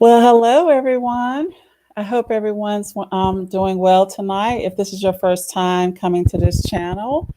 Well, hello everyone. I hope everyone's doing well tonight. If this is your first time coming to this channel,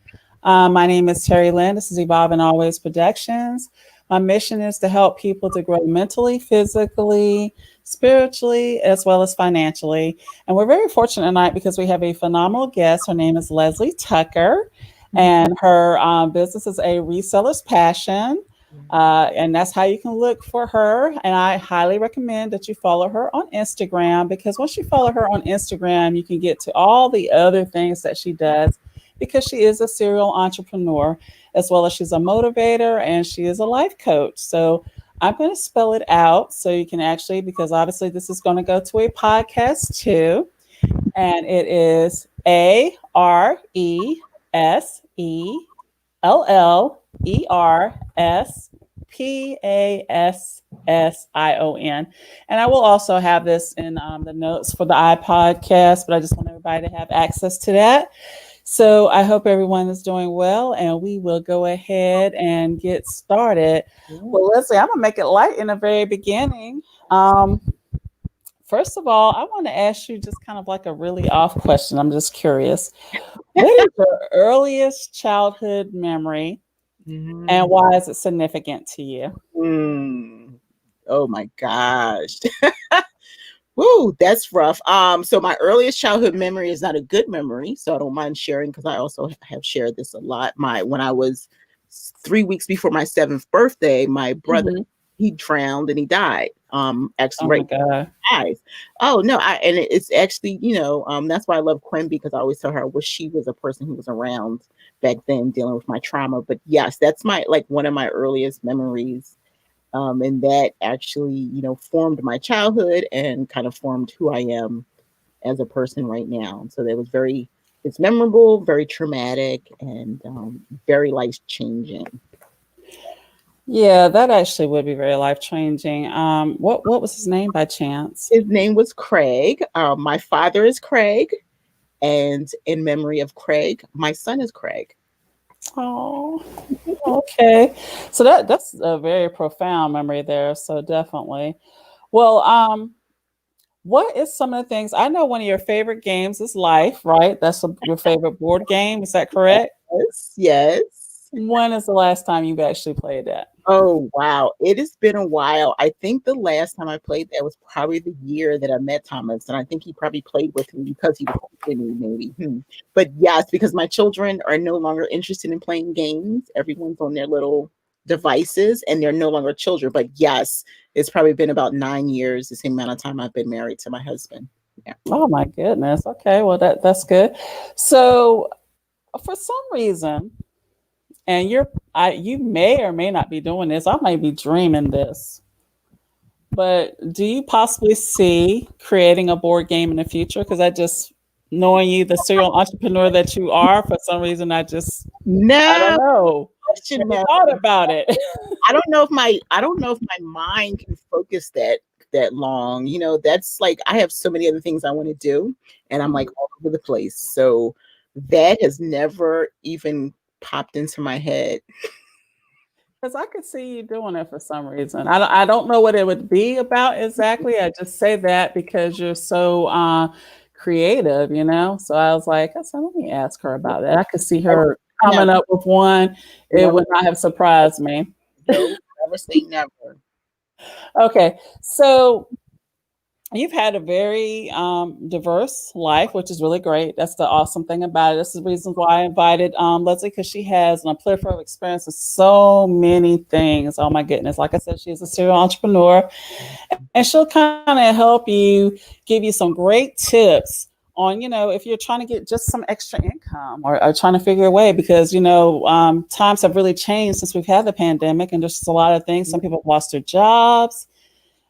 my name is Terry Lynn. This is Evolving Always Productions. My mission is to help people to grow mentally, physically, spiritually, as well as financially. And we're very fortunate tonight because we have a phenomenal guest. Her name is Leslie Tucker, and her business is a reseller's passion. And that's how you can look for her. And I highly recommend that you follow her on Instagram because once you follow her on Instagram, you can get to all the other things that she does because she is a serial entrepreneur as well as she's a motivator and she is a life coach. So I'm going to spell it out so you can actually, because obviously this is going to go to a podcast too. And it is ARESELLERSPASSION. And I will also have this in the notes for the iPodcast, but I just want everybody to have access to that. So I hope everyone is doing well, and we will go ahead and get started. Well, Leslie, I'm going to make it light in the very beginning. First of all, I want to ask you just kind of like a really off question. I'm just curious. What is your earliest childhood memory and why is it significant to you? Oh my gosh. Woo, that's rough. So my earliest childhood memory is not a good memory, so I don't mind sharing because I also have shared this a lot. When I was 3 weeks before my 7th birthday, my brother he drowned and he died. Actually, Oh right my God. eyes. Oh no, and it's actually, that's why I love Quinn because I always tell her I wish she was a person who was around back then dealing with my trauma. But yes, that's my one of my earliest memories. And that actually, formed my childhood and kind of formed who I am as a person right now. So that was it's memorable, very traumatic, and very life changing. Yeah, that actually would be very life changing. What was his name by chance? His name was Craig. My father is Craig, and in memory of Craig, my son is Craig. Oh, okay. So that's a very profound memory there. So definitely. Well, what is some of the things I know? One of your favorite games is Life, right? That's your favorite board game. Is that correct? Yes. When is the last time you've actually played that? Oh, wow. It has been a while. I think the last time I played that was probably the year that I met Thomas. And I think he probably played with me because he was with me, maybe. But yes, because my children are no longer interested in playing games. Everyone's on their little devices and they're no longer children. But yes, it's probably been about 9 years, the same amount of time I've been married to my husband. Yeah. Oh my goodness. Okay, well that's good. So for some reason, and you may or may not be doing this. I might be dreaming this. But do you possibly see creating a board game in the future? Because I just knowing you, the serial entrepreneur that you are, for some reason I don't No, know. Have you thought about it? I don't know if my mind can focus that long. That's like I have so many other things I want to do and I'm like all over the place. So that has never even popped into my head. Because I could see you doing it for some reason. I don't know what it would be about exactly. I just say that because you're so creative, So I was like, I said, let me ask her about that. I could see her coming up with one. It would not have surprised me. No, never say never. Okay, so you've had a very diverse life, which is really great. That's the awesome thing about it. This is the reason why I invited Leslie, because she has a plethora of experience with so many things. Oh my goodness. Like I said, she's a serial entrepreneur and she'll kind of help you, give you some great tips on, if you're trying to get just some extra income or trying to figure a way because, times have really changed since we've had the pandemic and there's just a lot of things. Some people have lost their jobs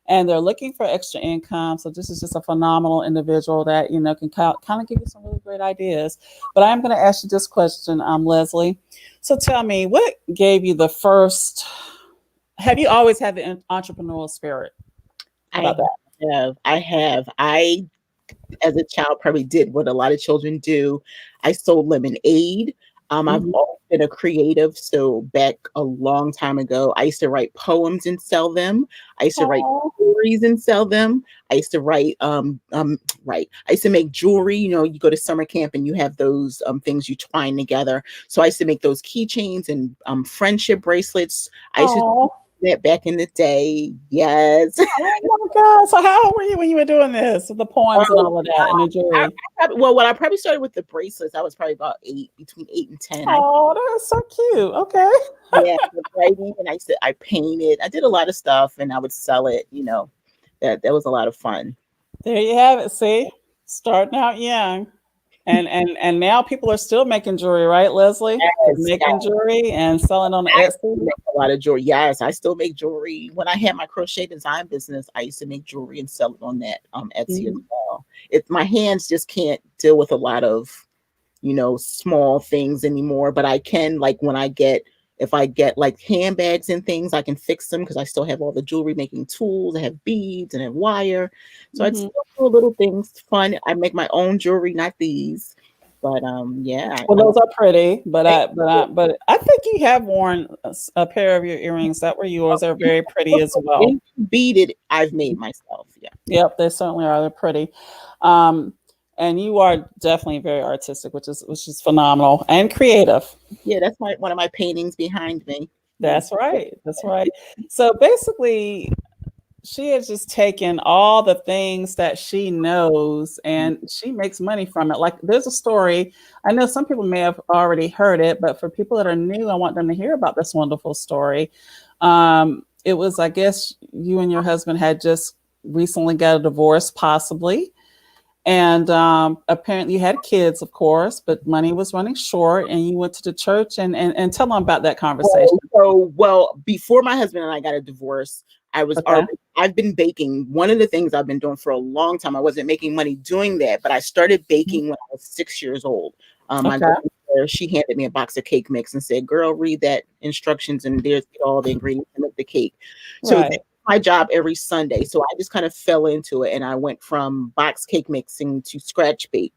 and they're looking for extra income. So this is just a phenomenal individual that, can kind of give you some really great ideas. But I'm going to ask you this question, Leslie. So tell me, what gave you have you always had the entrepreneurial spirit? How about that? I have. I, as a child, probably did what a lot of children do. I sold lemonade. I've always been a creative. So back a long time ago, I used to write poems and sell them. I used to write stories and sell them. I used to write. I used to make jewelry. You know, you go to summer camp and you have those things you twine together. So I used to make those keychains and friendship bracelets. I used to do Oh, that back in the day. Yes. oh my God. So how old were you when you were doing this? With the poems and Oh, all of that and the I, jewelry? when I probably started with the bracelets, I was probably about between 8 and 10. Oh, that's so cute. Okay. Yeah, the writing, and I painted. I did a lot of stuff, and I would sell it. You know, that was a lot of fun. There you have it. See, starting out young. And now people are still making jewelry, right, Leslie? They're Yes, making jewelry and selling on I Etsy. make a lot of jewelry. Yes, I still make jewelry. When I had my crochet design business, I used to make jewelry and sell it on that Etsy as Mhm. well. It's my hands just can't deal with a lot of small things anymore. But I can, like, if I get like handbags and things, I can fix them because I still have all the jewelry making tools. I have beads and I have wire. So I Mhm. still do little things fun. I make my own jewelry, not these. But yeah, Well, I those are pretty, but I think you have worn a pair of your earrings that were yours. They're very pretty as well. beaded I've made myself. Yeah. Yep, they certainly are. They're pretty. Um, and you are definitely very artistic, which is phenomenal and creative. Yeah, that's one of my paintings behind me. Yeah. That's right. That's right. So basically, she has just taken all the things that she knows and she makes money from it. Like there's a story. I know some people may have already heard it, but for people that are new, I want them to hear about this wonderful story. It was, I guess, you and your husband had just recently got a divorce, possibly. And apparently you had kids, of course, but money was running short and you went to the church and tell them about that conversation. Well, before my husband and I got a divorce, Okay. I've been baking. One of the things I've been doing for a long time. I wasn't making money doing that, but I started baking when I was 6 years old. My Okay. grandmother, she handed me a box of cake mix and said, "Girl, read that instructions and there's all the ingredients to make the cake." So Right. that's my job every Sunday. So I just kind of fell into it, and I went from box cake mixing to scratch bake,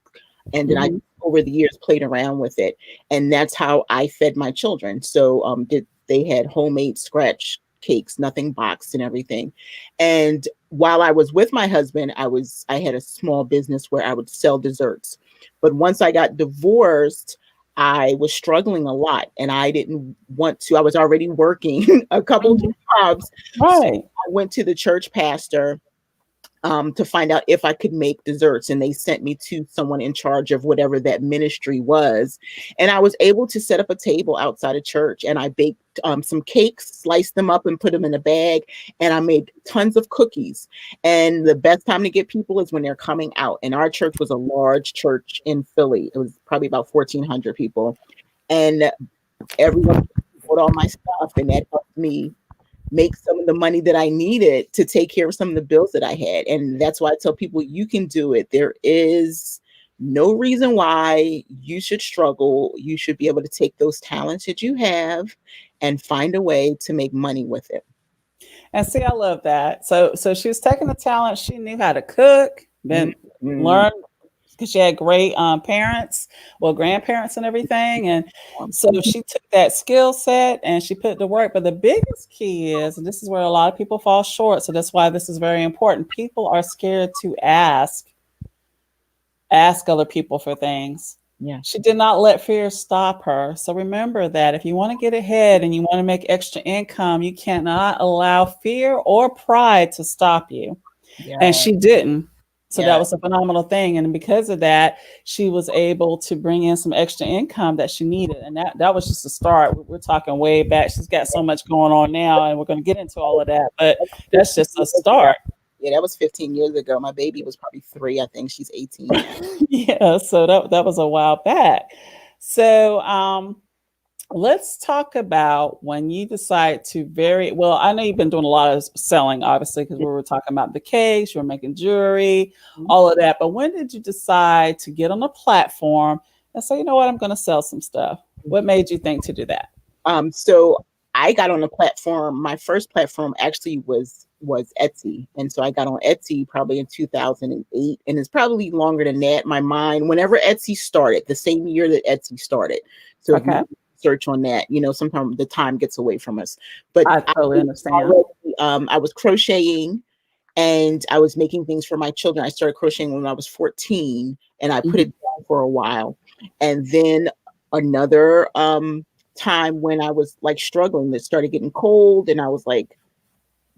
and then I Mhm. over the years played around with it, and that's how I fed my children. So they had homemade scratch cakes, nothing boxed and everything. And while I was with my husband, I had a small business where I would sell desserts. But once I got divorced, I was struggling a lot and I didn't want to. I was already working a couple Mhm. jobs. So Right. I went to the church pastor to find out if I could make desserts. And they sent me to someone in charge of whatever that ministry was. And I was able to set up a table outside of church and I baked some cakes, sliced them up and put them in a bag. And I made tons of cookies. And the best time to get people is when they're coming out. And our church was a large church in Philly. It was probably about 1,400 people. And everyone bought all my stuff. And that helped me make some of the money that I needed to take care of some of the bills that I had. And that's why I tell people you can do it. There is no reason why you should struggle. You should be able to take those talents that you have and find a way to make money with it. And see, I love that. So she was taking the talent. She knew how to cook, then Mhm. learn because she had great parents, well, grandparents and everything. And so she took that skill set and she put it to work. But the biggest key is, and this is where a lot of people fall short. So that's why this is very important. People are scared to ask other people for things. Yeah. She did not let fear stop her. So remember that if you want to get ahead and you want to make extra income, you cannot allow fear or pride to stop you. And Yeah. she didn't. So that Yeah. was a phenomenal thing. And because of that, she was able to bring in some extra income that she needed. And that was just a start. We're talking way back. She's got so much going on now, and we're going to get into all of that. But that's 15 just a years ago. start. Yeah, that was 15 years ago. My baby was probably 3. I think she's 18 now. Yeah. So that was a while back. So let's talk about when you decide to vary. Well, I know you've been doing a lot of selling, obviously, because we were talking about the cakes, you were making jewelry, all of that. But when did you decide to get on a platform and say, you know what, I'm going to sell some stuff? What made you think to do that? So I got on a platform. My first platform actually was Etsy, and so I got on Etsy probably in 2008, and it's probably longer than that. My mind, whenever Etsy started, the same year that Etsy started. So if Okay. you search on that, sometimes the time gets away from us. But I totally understand. I was crocheting and I was making things for my children. I started crocheting when I was 14, and I put it Mhm. down for a while. And then another time when I was like struggling, it started getting cold, and I was like,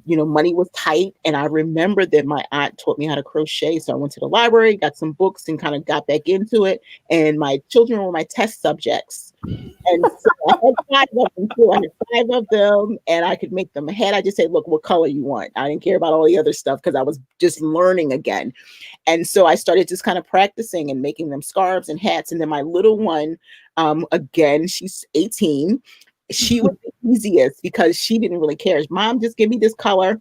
money was tight. And I remember that my aunt taught me how to crochet. So I went to the library, got some books, and kind of got back into it. And my children were my test subjects. And so I had five of them too. I had five of them, and I could make them ahead. I just said, look, what color you want? I didn't care about all the other stuff because I was just learning again. And so I started just kind of practicing and making them scarves and hats. And then my little one, again, she's 18. She was the easiest because she didn't really care. Mom, just give me this color.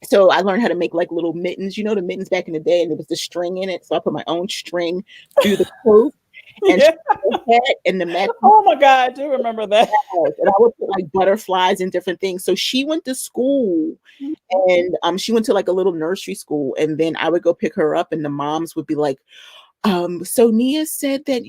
So I learned how to make like little mittens, the mittens back in the day, and there was the string in it. So I put my own string through the coat, and she Yeah. had the hat and the matching. Oh my God, I do remember that. And I would put like butterflies and different things. So she went to school, and she went to like a little nursery school, and then I would go pick her up, and the moms would be like, so Nia said that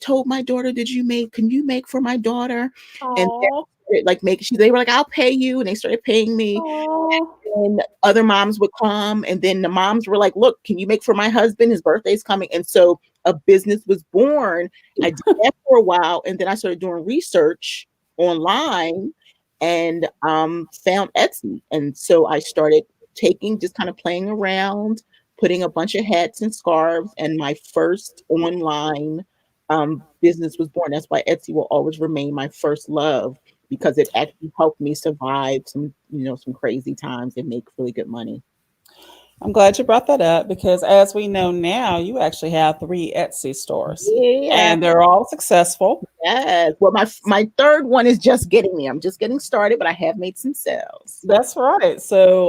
told my daughter, can you make for my daughter? And Oh, like they were like, I'll pay you, and they started paying me. oh, And other moms would come, and then the moms were like, look, can you make for my husband? His birthday's coming. And so a business was born. I did that for a while, and then I started doing research online, and found Etsy. And so I started just kind of playing around, putting a bunch of hats and scarves, and my first online business was born. That's why Etsy will always remain my first love, because it actually helped me survive some crazy times and make really good money. I'm glad you brought that up because as we know now, you actually have 3 Etsy stores Yeah. and they're all successful. Yes. Well, my third one is just getting me. I'm just getting started, but I have made some sales. That's right. So,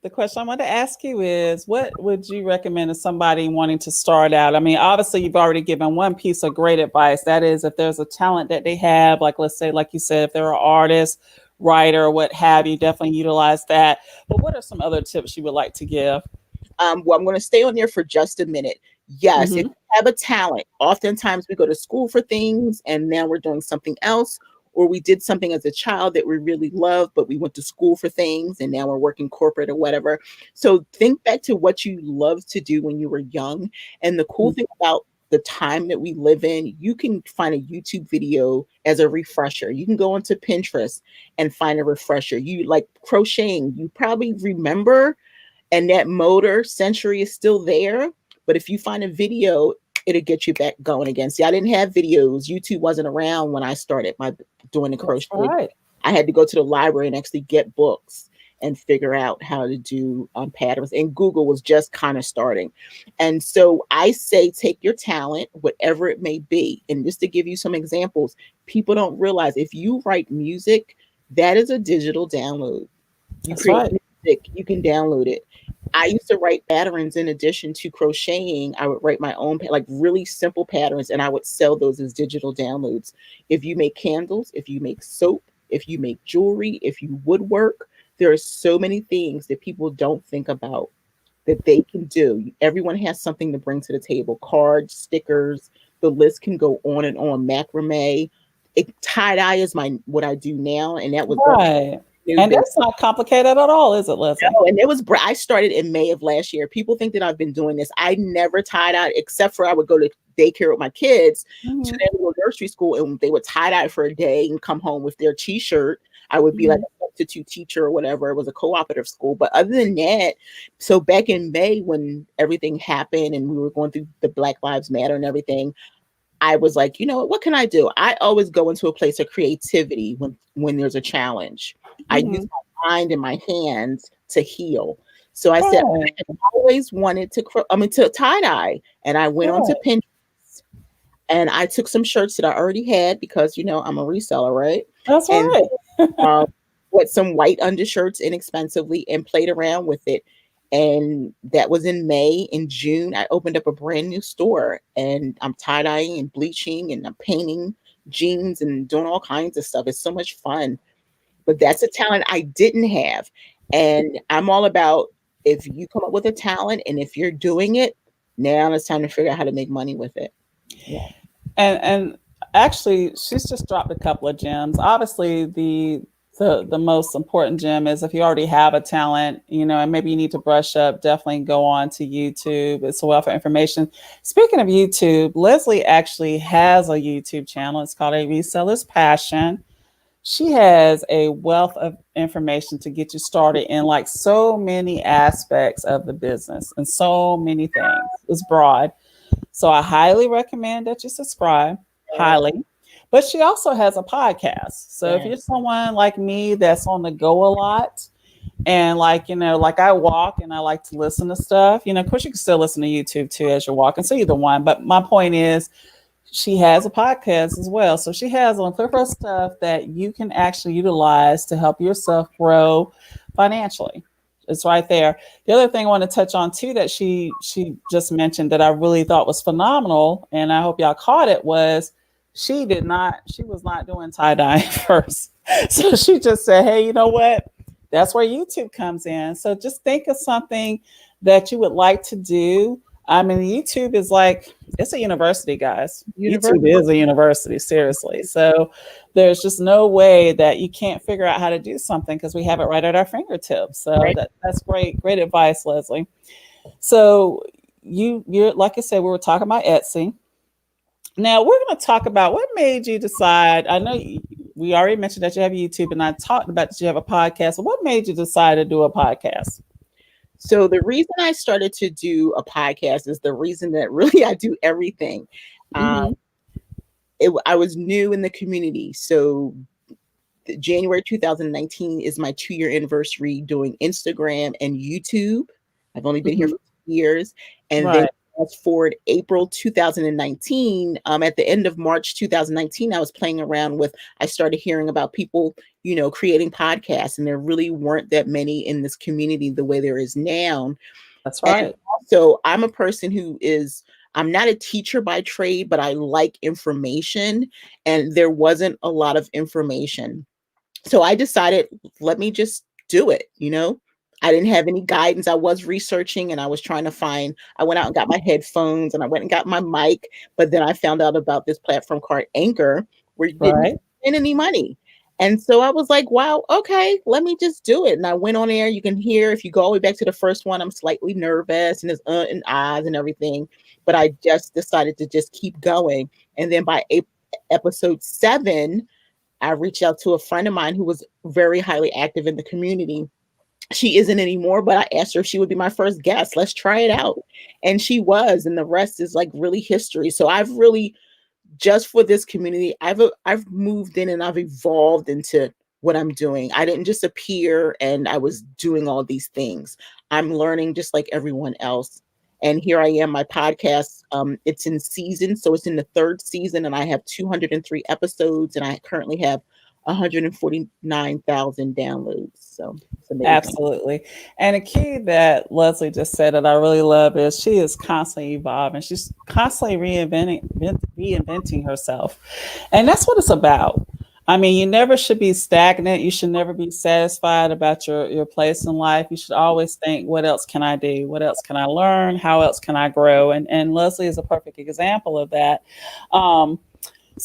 the question I want to ask you is what would you recommend to somebody wanting to start out? I mean, obviously, you've already given one piece of great advice. That is, if there's a talent that they have, like let's say, like you said, if they're an artist, writer, what have you, definitely utilize that. But what are some other tips you would like to give? Well, I'm going to stay on there for just a minute. Yes, if Hmm. you have a talent, oftentimes we go to school for things and now we're doing something else, or we did something as a child that we really love, but we went to school for things and now we're working corporate or whatever. So think back to what you loved to do when you were young. And the cool thing about the time that we live in, you can find a YouTube video as a refresher. You can go onto Pinterest and find a refresher. You like crocheting, you probably remember, and that motor century is still there. But if you find a video, it'll get you back going again. See, I didn't have videos. YouTube wasn't around when I started my doing the That's crochet. right. I had to go to the library and actually get books and figure out how to do patterns. And Google was just kind of starting. And so I say, take your talent, whatever it may be. And just to give you some examples, people don't realize if you write music, that is a digital download. You That's create right. music, you can download it. I used to write patterns in addition to crocheting. I would write my own, like really simple patterns, and I would sell those as digital downloads. If you make candles, if you make soap, if you make jewelry, if you woodwork, there are so many things that people don't think about that they can do. Everyone has something to bring to the table: cards, stickers, the list can go on and on. Macrame. Tie dye is what I do now, and that was Right. new. And that's not complicated at all, is it, Leslie? And I started in May of last year. People think that I've been doing this. I never tie dye except for I would go to daycare with my kids to Hmm. their little nursery school, and they would tie dye for a day and come home with their t-shirt. I would be like Hmm. a substitute teacher or whatever. It was a cooperative school. But other than that, so back in May when everything happened and we were going through the Black Lives Matter and everything, I was like, you know what can I do? I always go into a place of creativity when there's a challenge. I use Hmm. my mind and my hands to heal. So I said, Right. I always wanted to tie dye, and I went on to Right. Pinterest and I took some shirts that I already had because I'm a reseller, right? That's And right. um, with some white undershirts inexpensively and played around with it. And that was in May. In June, I opened up a brand new store, and I'm tie dyeing and bleaching and I'm painting jeans and doing all kinds of stuff. It's so much fun. But that's a talent I didn't have. And I'm all about, if you come up with a talent and if you're doing it, now it's time to figure out how to make money with it. Yeah. And actually, she's just dropped a couple of gems. Obviously, the the most important gem is if you already have a talent, and maybe you need to brush up, definitely go on to YouTube. It's a wealth of information. Speaking of YouTube, Leslie actually has a YouTube channel. It's called A Reseller's Passion. She has a wealth of information to get you started in like so many aspects of the business and so many things. It's broad. So I highly recommend that you subscribe. Highly. But she also has a podcast. So if Yeah. you're someone like me that's on the go a lot and like I walk and I like to listen to stuff, of course you can still listen to YouTube too as you're walking. So either one. But my point is she has a podcast as well. So she has on her stuff that you can actually utilize to help yourself grow financially. It's right there. The other thing I want to touch on too that she just mentioned that I really thought was phenomenal, and I hope y'all caught it, was she was not doing tie-dye first. So she just said, hey, you know what? That's where YouTube comes in. So just think of something that you would like to do. I mean, YouTube is like, it's a university, guys. YouTube Universal. is a university, seriously. So there's just no way that you can't figure out how to do something because we have it right at our fingertips. So Right. that's great advice, Leslie. So you're like I said, we were talking about Etsy. Now we're going to talk about what made you decide. I know we already mentioned that you have YouTube, and I talked about that you have a podcast. But what made you decide to do a podcast? So the reason I started to do a podcast is the reason that really I do everything. Um, Mm-hmm. I was new in the community. So January 2019 is my 2-year anniversary doing Instagram and YouTube. I've only been here Mm-hmm. for 2 years. And then Right. fast forward April 2019, at the end of March 2019, I was playing around with, I started hearing about people, creating podcasts, and there really weren't that many in this community the way there is now. That's And right. also, I'm a person I'm not a teacher by trade, but I like information, and there wasn't a lot of information. So I decided, let me just do it. I didn't have any guidance. I was researching and I was trying to I went out and got my headphones and I went and got my mic, but then I found out about this platform called Anchor where you didn't Right. spend any money. And so I was like, wow, okay, let me just do it. And I went on there. You can hear, if you go all the way back to the first one, I'm slightly nervous and there's and ahs and everything. But I just decided to just keep going. And then by episode 7, I reached out to a friend of mine who was very highly active in the community. She isn't anymore, but I asked her if she would be my first guest. Let's try it out. And she was, and the rest is like really history. So I've really, just for this community, I've moved in and I've evolved into what I'm doing. I didn't just appear and I was doing all these things. I'm learning just like everyone else. And here I am, my podcast. It's in season, so it's in the 3rd season, and I have 203 episodes, and I currently have 149,000 downloads. So it's amazing. Absolutely. And a key that Leslie just said that I really love is she is constantly evolving. She's constantly reinventing herself. And that's what it's about. I mean, you never should be stagnant. You should never be satisfied about your place in life. You should always think, what else can I do? What else can I learn? How else can I grow? And Leslie is a perfect example of that. Um,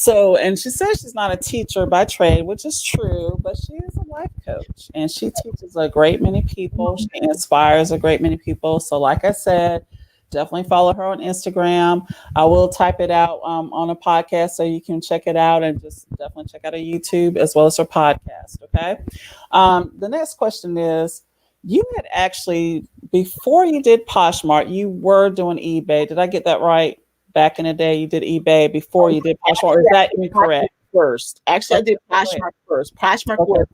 and she says she's not a teacher by trade, which is true, but she is a life coach and she teaches a great many people. She inspires a great many people. So, like I said, definitely follow her on Instagram. I will type it out on a podcast so you can check it out, and just definitely check out her YouTube as well as her podcast. Okay. The next question is, you had actually, before you did Poshmark, you were doing eBay. Did I get that right? Back in the day, you did eBay before you did Poshmark. Or is that Poshmark incorrect? first. Actually, I Okay, did go ahead. Poshmark first. Poshmark Okay.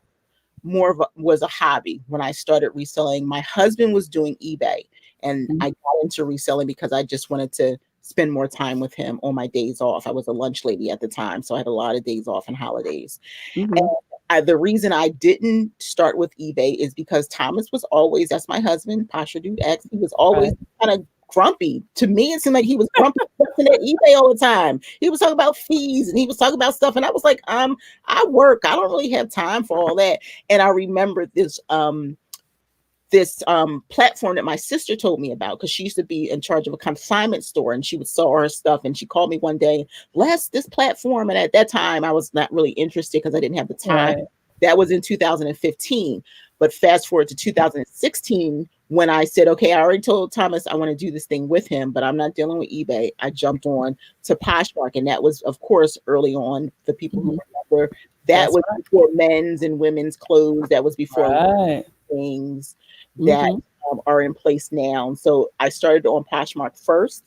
was was a hobby when I started reselling. My husband was doing eBay, and Mhm. I got into reselling because I just wanted to spend more time with him on my days off. I was a lunch lady at the time, so I had a lot of days off and holidays. And Mhm. the reason I didn't start with eBay is because Thomas was always, that's my husband, Pasha Dude X, he was always Right. kind of grumpy. To me, it seemed like he was grumpy looking at eBay all the time. He was talking about fees and he was talking about stuff. And I was like, I work. I don't really have time for all that. And I remember this platform that my sister told me about, because she used to be in charge of a consignment store and she would sell her stuff. And she called me one day, Les, this platform. And at that time, I was not really interested because I didn't have the time. Right. That was in 2015. But fast forward to 2016, when I said, okay, I already told Thomas I want to do this thing with him, but I'm not dealing with eBay. I jumped on to Poshmark. And that was, of course, early on. The people who Mhm. remember, that That's was right. before men's and women's clothes. That was before Right. things that Hmm. are in place now. So I started on Poshmark first.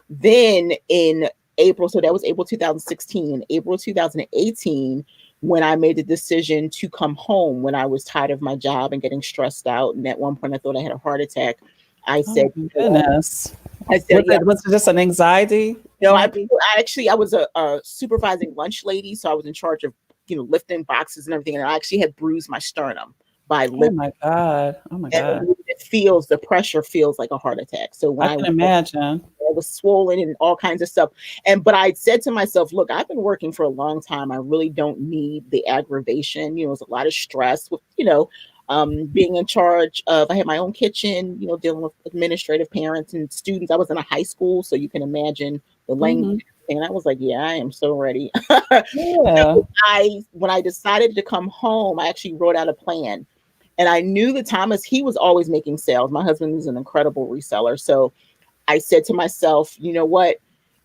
Then in April, so that was April 2016. In April 2018, when I made the decision to come home, when I was tired of my job and getting stressed out, and at one point I thought I had a heart attack. I Oh said, my goodness. I said, yeah, Was it just an anxiety, no, maybe? I was a supervising lunch lady, so I was in charge of lifting boxes and everything, and I actually had bruised my sternum by Oh lifting. my God. Oh my And God. the pressure feels like a heart attack. So when I I can imagine. was swollen and all kinds of stuff. But I said to myself, look, I've been working for a long time. I really don't need the aggravation. It's a lot of stress with, being in charge of, I had my own kitchen, dealing with administrative parents and students. I was in a high school, so you can imagine the language. Hmm. And I was like, yeah, I am so ready. Yeah. So when I decided to come home, I actually wrote out a plan. And I knew that Thomas, he was always making sales. My husband is an incredible reseller. So I said to myself, you know what?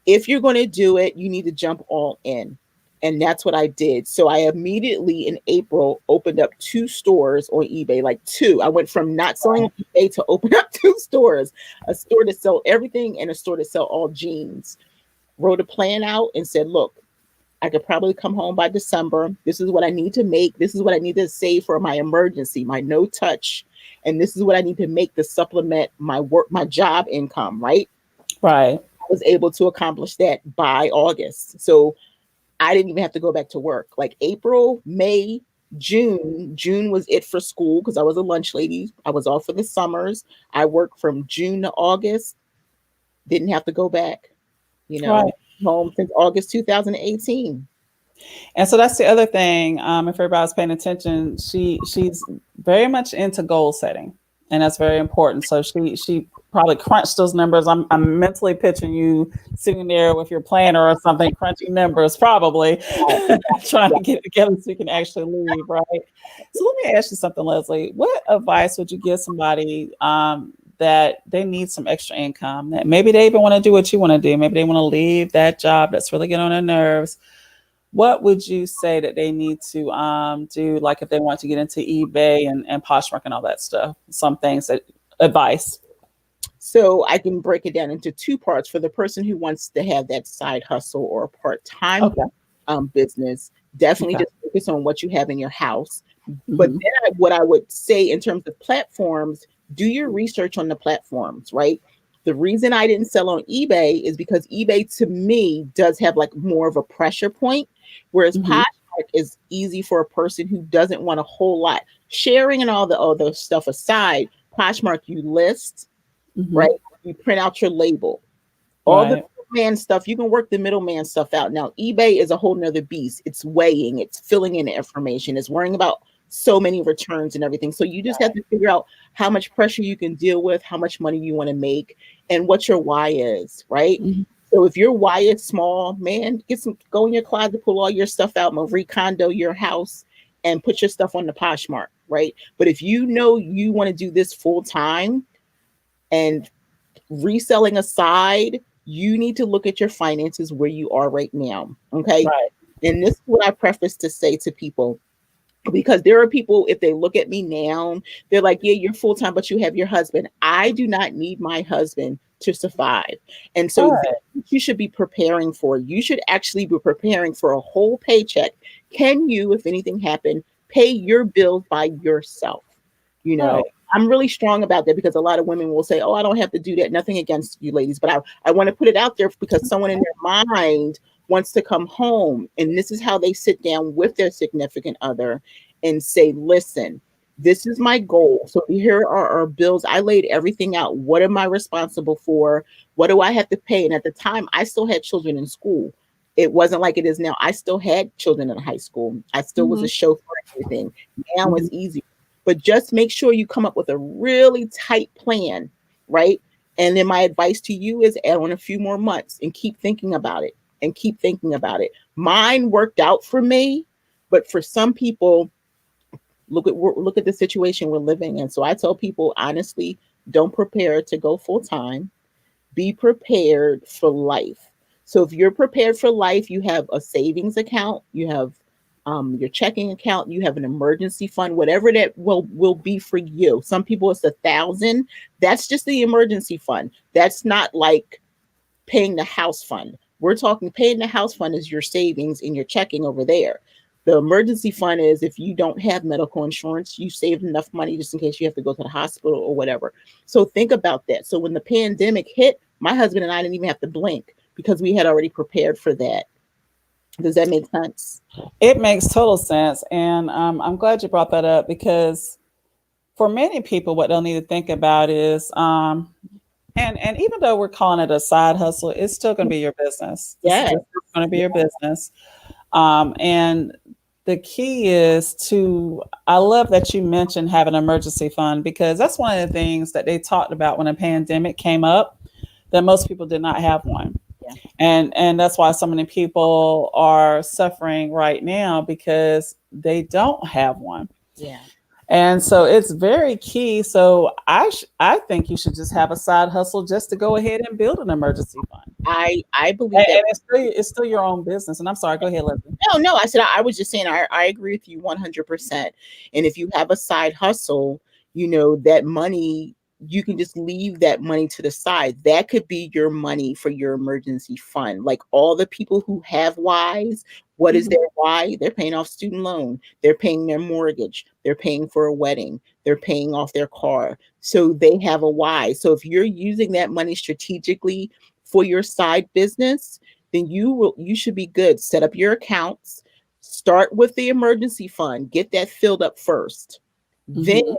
If you're going to do it, you need to jump all in. And that's what I did. So I immediately in April opened up 2 stores on eBay, like two. I went from not selling on eBay to open up 2 stores, a store to sell everything and a store to sell all jeans. Wrote a plan out and said, look, I could probably come home by December. This is what I need to make. This is what I need to save for my emergency, my no touch. And this is what I need to make to supplement my work, my job income, right? Right. I was able to accomplish that by August. So I didn't even have to go back to work. Like April, May, June was it for school because I was a lunch lady. I was off for the summers. I worked from June to August, didn't have to go back, you know, Right. home since August 2018. And so that's the other thing. If everybody's paying attention, she's very much into goal setting, and that's very important. So she probably crunched those numbers. I'm mentally picturing you sitting there with your planner or something, crunching numbers, probably trying Yeah. to get together so you can actually leave, right? So let me ask you something, Leslie. What advice would you give somebody that they need some extra income? That maybe they even want to do what you want to do. Maybe they want to leave that job that's really getting on their nerves. What would you say that they need to do, like if they want to get into eBay and Poshmark and all that stuff? Some things that advice. So I can break it down into 2 parts for the person who wants to have that side hustle or part-time Okay. business. Definitely Okay. just focus on what you have in your house. But Hmm. then what I would say in terms of platforms, do your research on the platforms, right? The reason I didn't sell on eBay is because eBay to me does have like more of a pressure point, whereas Hmm. Poshmark is easy for a person who doesn't want a whole lot. Sharing and all the other stuff aside, Poshmark you list, Hmm. right? You print out your label. All the Right. middleman stuff, you can work the middleman stuff out. Now, eBay is a whole nother beast. It's weighing, it's filling in the information, it's worrying about so many returns and everything. So you just have to figure out how much pressure you can deal with, how much money you want to make, and what your why is, right? Hmm. So if your why is small, man, go in your closet, pull all your stuff out, Marie Kondo your house, and put your stuff on the Poshmark, right? But if you know you want to do this full time and reselling aside, you need to look at your finances where you are right now. Okay. Right. And this is what I preface to say to people, because there are people, if they look at me now, they're like, yeah, you're full time, but you have your husband. I do not need my husband to survive. And so Right. you should be preparing for. You should actually be preparing for a whole paycheck. Can you, if anything happened, pay your bills by yourself? You know, Right. I'm really strong about that because a lot of women will say, oh, I don't have to do that. Nothing against you ladies, but I want to put it out there because someone in their mind wants to come home. And this is how they sit down with their significant other and say, listen, this is my goal. So here are our bills. I laid everything out. What am I responsible for? What do I have to pay? And at the time, I still had children in school. It wasn't like it is now. I still had children in high school. I still was Hmm. a chauffeur and everything. Now Hmm. it's easy. But just make sure you come up with a really tight plan, right? And then my advice to you is add on a few more months and keep thinking about it and keep thinking about it. Mine worked out for me, but for some people, Look at the situation we're living in. So I tell people honestly, don't prepare to go full time. Be prepared for life. So if you're prepared for life, you have a savings account, you have your checking account, you have an emergency fund, whatever that will be for you. Some people it's 1,000. That's just the emergency fund. That's not like paying the house fund. We're talking paying the house fund is your savings and your checking over there. The emergency fund is if you don't have medical insurance, you saved enough money just in case you have to go to the hospital or whatever. So think about that. So when the pandemic hit, my husband and I didn't even have to blink because we had already prepared for that. Does that make sense? It makes total sense. And I'm glad you brought that up because for many people, what they'll need to think about is, and even though we're calling it a side hustle, it's still going to be your business. This is Yeah. just going to be your business. And the key is to, I love that you mentioned having an emergency fund because that's one of the things that they talked about when a pandemic came up, that most people did not have one. Yeah. And that's why so many people are suffering right now because they don't have one. Yeah. And so it's very key. So I think you should just have a side hustle just to go ahead and build an emergency fund. I believe that. And it's still your own business. And I'm sorry, go ahead, Leslie. No, I said I was just saying I agree with you 100%. And if you have a side hustle, that money you can just leave that money to the side. That could be your money for your emergency fund. Like all the people who have whys, what is their why? They're paying off student loan, they're paying their mortgage, they're paying for a wedding, they're paying off their car. So they have a why. So if you're using that money strategically for your side business, then you should be good. Set up your accounts. Start with the emergency fund. Get that filled up first. Then Mhm.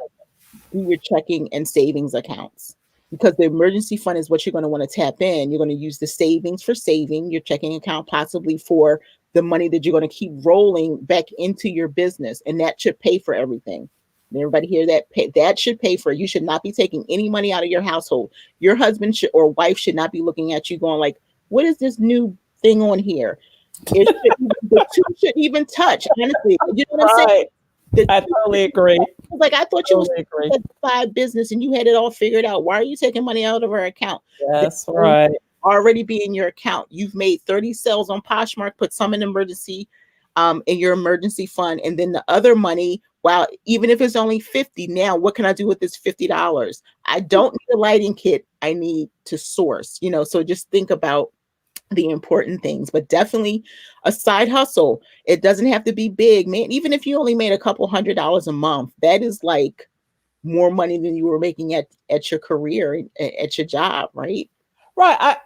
do your checking and savings accounts. Because the emergency fund is what you're going to want to tap in. You're going to use the savings for saving, your checking account possibly for the money that you're going to keep rolling back into your business. And that should pay for everything. Everybody hear that? That should pay for it. You should not be taking any money out of your household. Your husband or wife should not be looking at you going like, what is this new thing on here? The two shouldn't even touch, honestly. You know what I'm saying? Right. The I two, totally agree. like I thought you was Totally agree. a side business and you had it all figured out. Why are you taking money out of our account? That's right. Already be in your account. You've made 30 sales on Poshmark, put some in emergency, in your emergency fund, and then the other money. Wow, even if it's only 50, now what can I do with this $50? I don't need a lighting kit. I need to source. So just think about the important things, but definitely a side hustle. It doesn't have to be big, man. Even if you only made a couple $100 a month, that is like more money than you were making at your career, at your job, right? Right.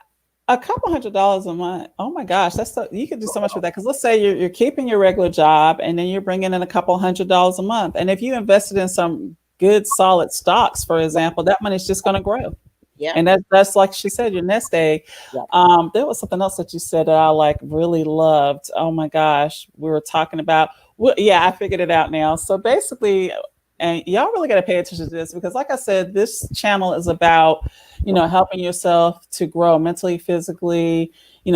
A couple $100 a month. Oh my gosh, that's so, you could do so much with that. Because let's say you're keeping your regular job and then you're bringing in a couple $100 a month, and if you invested in some good solid stocks, for example, that money's just going to grow. Yeah. And that's like she said, your nest egg. Yeah. There was something else that you said that I like really loved. Oh my gosh, we were talking about. Well, yeah, I figured it out now. So basically, and y'all really got to pay attention to this because, like I said, this channel is about helping yourself to grow mentally, physically,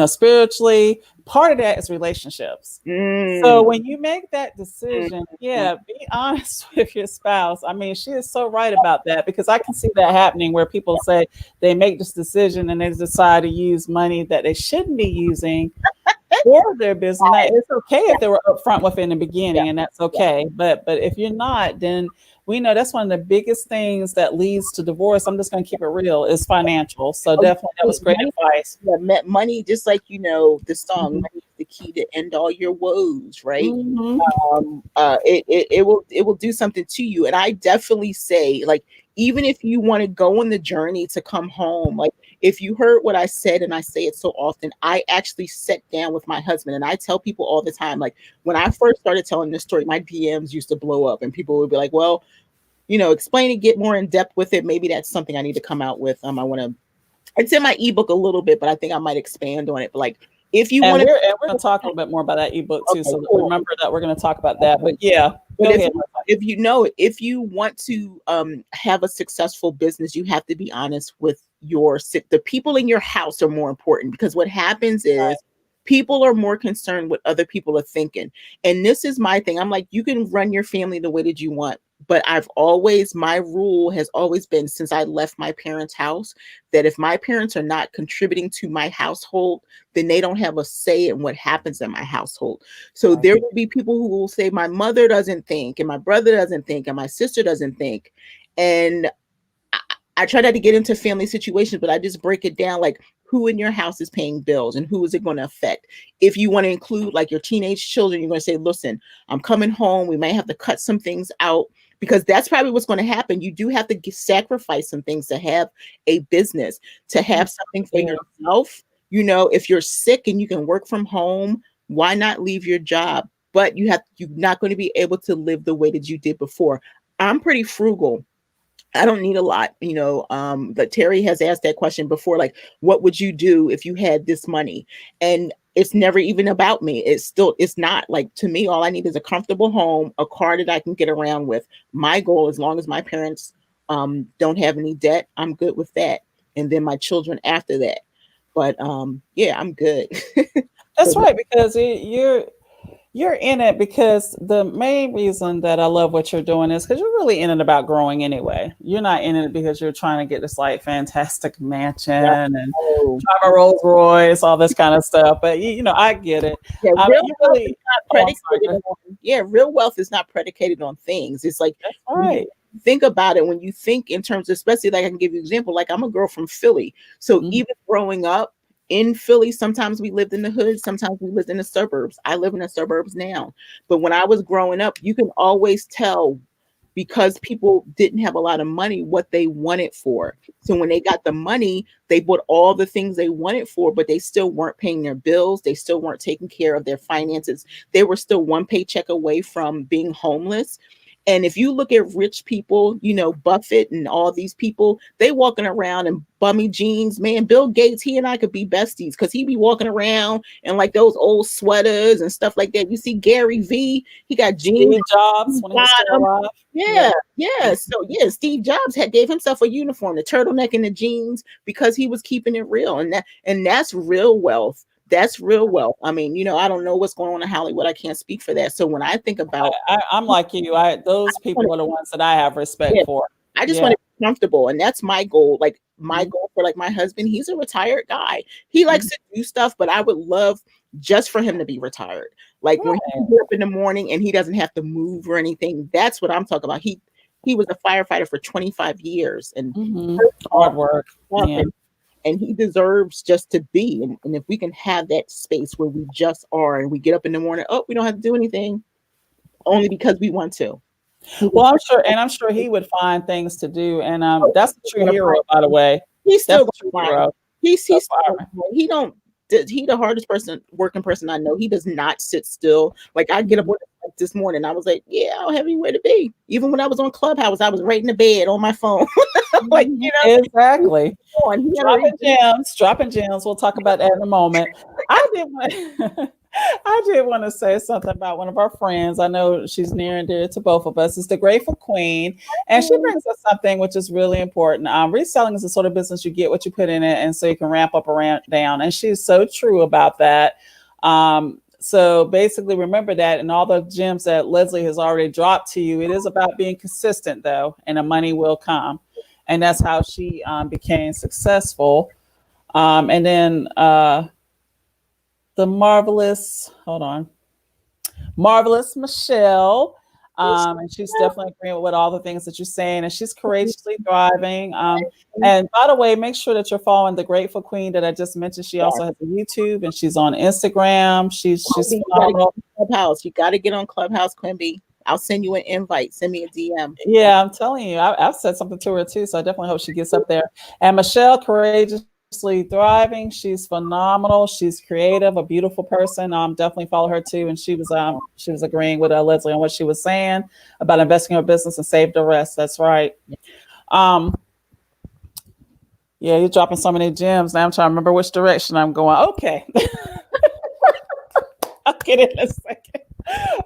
spiritually. Part of that is relationships. So when you make that decision, yeah, be honest with your spouse. I mean, she is so right about that because I can see that happening where people say they make this decision and they decide to use money that they shouldn't be using for their business. Now, it's okay if they were upfront with it in the beginning, and that's okay. But if you're not, then we know that's one of the biggest things that leads to divorce. I'm just going to keep it real, is financial. So definitely that was great advice. Yeah, money, just like the song, Mhm. money is the key to end all your woes, right? Mhm. It will do something to you. And I definitely say, like, even if you want to go on the journey to come home, like if you heard what I said, and I say it so often, I actually sat down with my husband and I tell people all the time, like when I first started telling this story, my DMs used to blow up and people would be like, well, explain it, get more in depth with it. Maybe that's something I need to come out with. It's in my ebook a little bit, but I think I might expand on it. But like, if you want to, we're going to talk a little bit more about that ebook too. okay, So cool. remember that we're going to talk about that. But yeah, But go ahead. if you want to have a successful business, you have to be honest with the people in your house are more important because what happens is People are more concerned what other people are thinking. And this is my thing. I'm like, you can run your family the way that you want. But my rule has always been since I left my parents' house that if my parents are not contributing to my household, then they don't have a say in what happens in my household. So Right. there will be people who will say, my mother doesn't think, and my brother doesn't think, and my sister doesn't think. And I try not to get into family situations, but I just break it down like who in your house is paying bills and who is it going to affect. If you want to include like your teenage children, you're going to say, listen, I'm coming home. We may have to cut some things out because that's probably what's going to happen. You do have to sacrifice some things to have a business, to have something for Yeah. yourself. You know, if you're sick and you can work from home, why not leave your job? But you're not going to be able to live the way that you did before. I'm pretty frugal. I don't need a lot, but Terry has asked that question before, like, what would you do if you had this money? And it's never even about me. It's not like, to me, all I need is a comfortable home, a car that I can get around with. My goal, as long as my parents don't have any debt, I'm good with that. And then my children after that. But yeah, I'm good. That's right, because you're in it because the main reason that I love what you're doing is because you're really in it about growing anyway. You're not in it because you're trying to get this like fantastic mansion and No. drive a Rolls Royce, all this kind of stuff. But I get it. Yeah, You really, oh, I'm sorry. Go ahead. real wealth is not predicated on things. It's like That's when you right. think about it, when you think in terms of, especially like I can give you an example, like I'm a girl from Philly. So Mhm. even growing up in Philly, sometimes we lived in the hood, sometimes we lived in the suburbs. I live in the suburbs now. But when I was growing up, you can always tell because people didn't have a lot of money what they wanted for. So when they got the money, they bought all the things they wanted for, but they still weren't paying their bills. They still weren't taking care of their finances. They were still one paycheck away from being homeless. And if you look at rich people, Buffett and all these people, they walking around in bummy jeans. Man, Bill Gates, he and I could be besties because he be walking around in like those old sweaters and stuff like that. You see Gary V, he got jeans Steve Jobs when he was still bottom. alive. Yeah. Yeah, yeah. So yeah, Steve Jobs had gave himself a uniform, the turtleneck and the jeans, because he was keeping it real, and that's real wealth. That's real wealth. I mean, I don't know what's going on in Hollywood. I can't speak for that. So when I think about, I'm like you. Those people are the ones that I have respect yeah, for. I just Yeah. want to be comfortable, and that's my goal. Like my Mhm. goal for like my husband, he's a retired guy. He likes Mhm. to do stuff, but I would love just for him to be retired. Like when he Right. can get up in the morning and he doesn't have to move or anything. That's what I'm talking about. He was a firefighter for 25 years and Hmm. worked all Hard work. up, Yeah. and he deserves just to be. And if we can have that space where we just are and we get up in the morning, oh, we don't have to do anything only because we want to. He was Well, I'm sure he would find things to do, and that's a true gonna hero, find by the way. He's That's still a true gonna find. hero. The He's still fireman. he don't he the hardest working person I know. He does not sit still. Like I get up Mhm. this morning, I was like, yeah, I don't have anywhere to be. Even when I was on Clubhouse, I was right in the bed on my phone. Like, Mhm. he's Exactly. on. He had already Dropping gems, dropping gems. We'll talk about that in a moment. I did want, I did want to say something about one of our friends. I know she's near and dear to both of us. It's the Grateful Queen, and she brings us something which is really important. Reselling is the sort of business you get what you put in it, and so you can ramp up around down. And she's so true about that. So basically, remember that, and all the gems that Leslie has already dropped to you. It is about being consistent, though, and the money will come. And that's how she became successful. And then the hold on, marvelous Michelle. And she's definitely agreeing with all the things that you're saying, and she's courageously thriving. And by the way, make sure that you're following the Grateful Queen that I just mentioned. She also has a YouTube and she's on Instagram. She's you gotta get phenomenal. on Clubhouse. You gotta get on Clubhouse, Quimby. I'll send you an invite. Send me a DM. Yeah, I'm telling you, I've said something to her too, so I definitely hope she gets up there. And Michelle, courageously thriving. She's phenomenal. She's creative, a beautiful person. Definitely follow her too. And she was agreeing with Leslie on what she was saying about investing in her business and save the rest. That's right. Um, yeah, you're dropping so many gems. Now I'm trying to remember which direction I'm going. Okay, I'll get it in a second.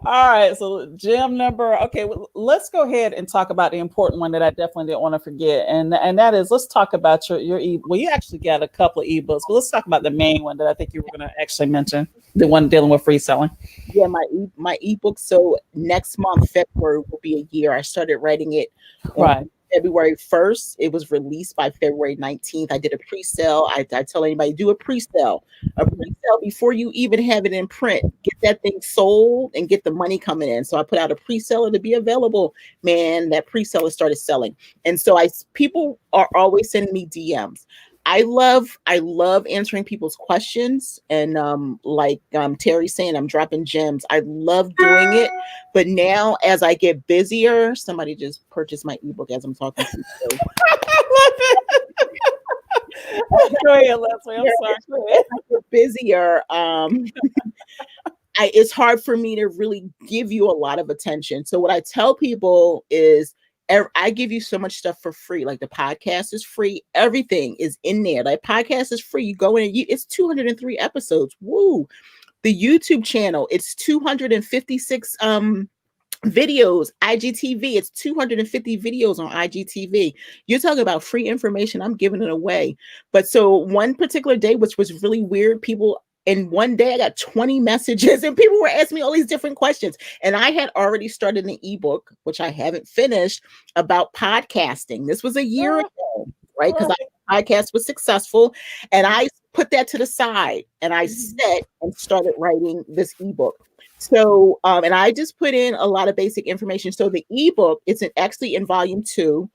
All right, so gem number. Okay, well, let's go ahead and talk about the important one that I definitely didn't want to forget, and that is let's talk about your e. Well, you actually got a couple of ebooks, but let's talk about the main one that I think you were going to actually mention, the one dealing with free selling. Yeah, my ebook. So next month, February, will be a year. I started writing it on Right. February 1st. It was released by February 19th. I did a pre-sale. I tell anybody, do a pre-sale. A pre-sale before you even have it in print. Get that thing sold and get the money coming in. So I put out a pre-seller to be available. Man, that pre-seller started selling. And so people are always sending me DMs. I love answering people's questions, and like Terry saying, I'm dropping gems. I love doing it, but now as I get busier, somebody just purchased my ebook as I'm talking to you. So Go ahead, Leslie. I'm sorry. Go ahead. as I get busier, it's hard for me to really give you a lot of attention. So what I tell people is I give you so much stuff for free. Like the podcast is free. Everything is in there. Like podcast is free. You go in and it's 203 episodes. Woo. The YouTube channel, it's 256 videos. IGTV, it's 250 videos on IGTV. You're talking about free information. I'm giving it away. But so one particular day, which was really weird, people in one day I got 20 messages and people were asking me all these different questions. And I had already started an ebook, which I haven't finished, about podcasting. This was a year ago, right? Because my podcast was successful. And I put that to the side and I sat and started writing this ebook. So, and I just put in a lot of basic information. So the ebook, actually in volume 2.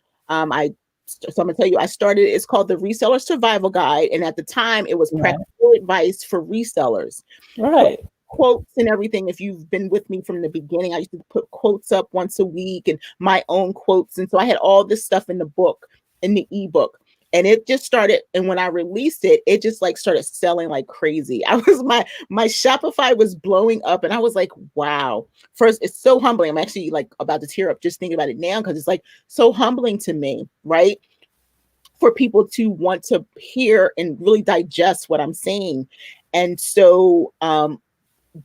So I'm gonna tell you, I started. It's called the Reseller Survival Guide, and at the time, it was practical advice for resellers. Right. Quotes and everything. If you've been with me from the beginning, I used to put quotes up once a week and my own quotes, and so I had all this stuff in the book, in the ebook. And it just started, and when I released it, it just like started selling like crazy. I was my Shopify was blowing up, and I was like, wow. First, it's so humbling. I'm actually like about to tear up just thinking about it now because it's like so humbling to me, right? For people to want to hear and really digest what I'm saying. And so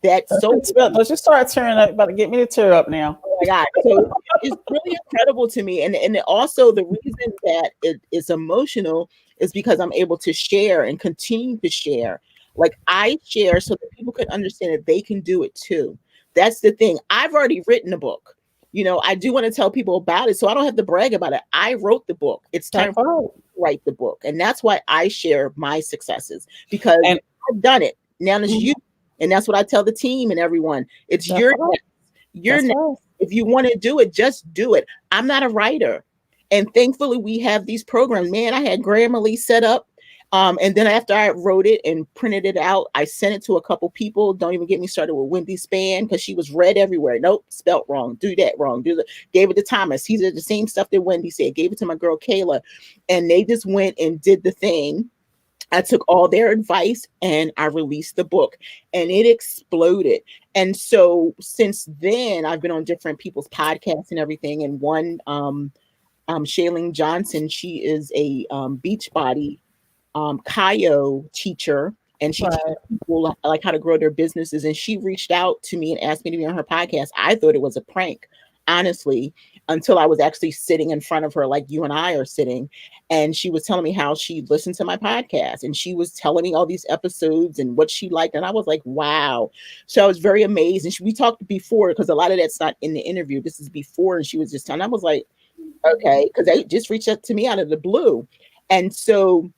that's so let's just start tearing up, about to get me to tear up now. oh my God. So it's really incredible to me. And also the reason that it is emotional is because I'm able to share and continue to share. Like I share so that people can understand that they can do it too. That's the thing. I've already written a book. I do want to tell people about it, so I don't have to brag about it. I wrote the book. It's time for me to write the book. And that's why I share my successes, because I've done it. Now it's you. And that's what I tell the team and everyone. It's your next. Your next. If you want to do it, just do it. I'm not a writer. And thankfully, we have these programs. Man, I had Grammarly set up. And then after I wrote it and printed it out, I sent it to a couple people. Don't even get me started with Wendy Span because she was read everywhere. Nope, spelt wrong. Do that wrong. Gave it to Thomas. He did the same stuff that Wendy said. Gave it to my girl Kayla. And they just went and did the thing. I took all their advice and I released the book, and it exploded. And so since then, I've been on different people's podcasts and everything. And one, Shailene Johnson, she is a Beachbody Kayo teacher, and she teaches people like how to grow their businesses. And she reached out to me and asked me to be on her podcast. I thought it was a prank, honestly, until I was actually sitting in front of her like you and I are sitting. And she was telling me how she listened to my podcast, and she was telling me all these episodes and what she liked. And I was like, wow. So I was very amazed. And we talked before, because a lot of that's not in the interview. This is before. And she was just telling, I was like, okay, because they just reached out to me out of the blue. And so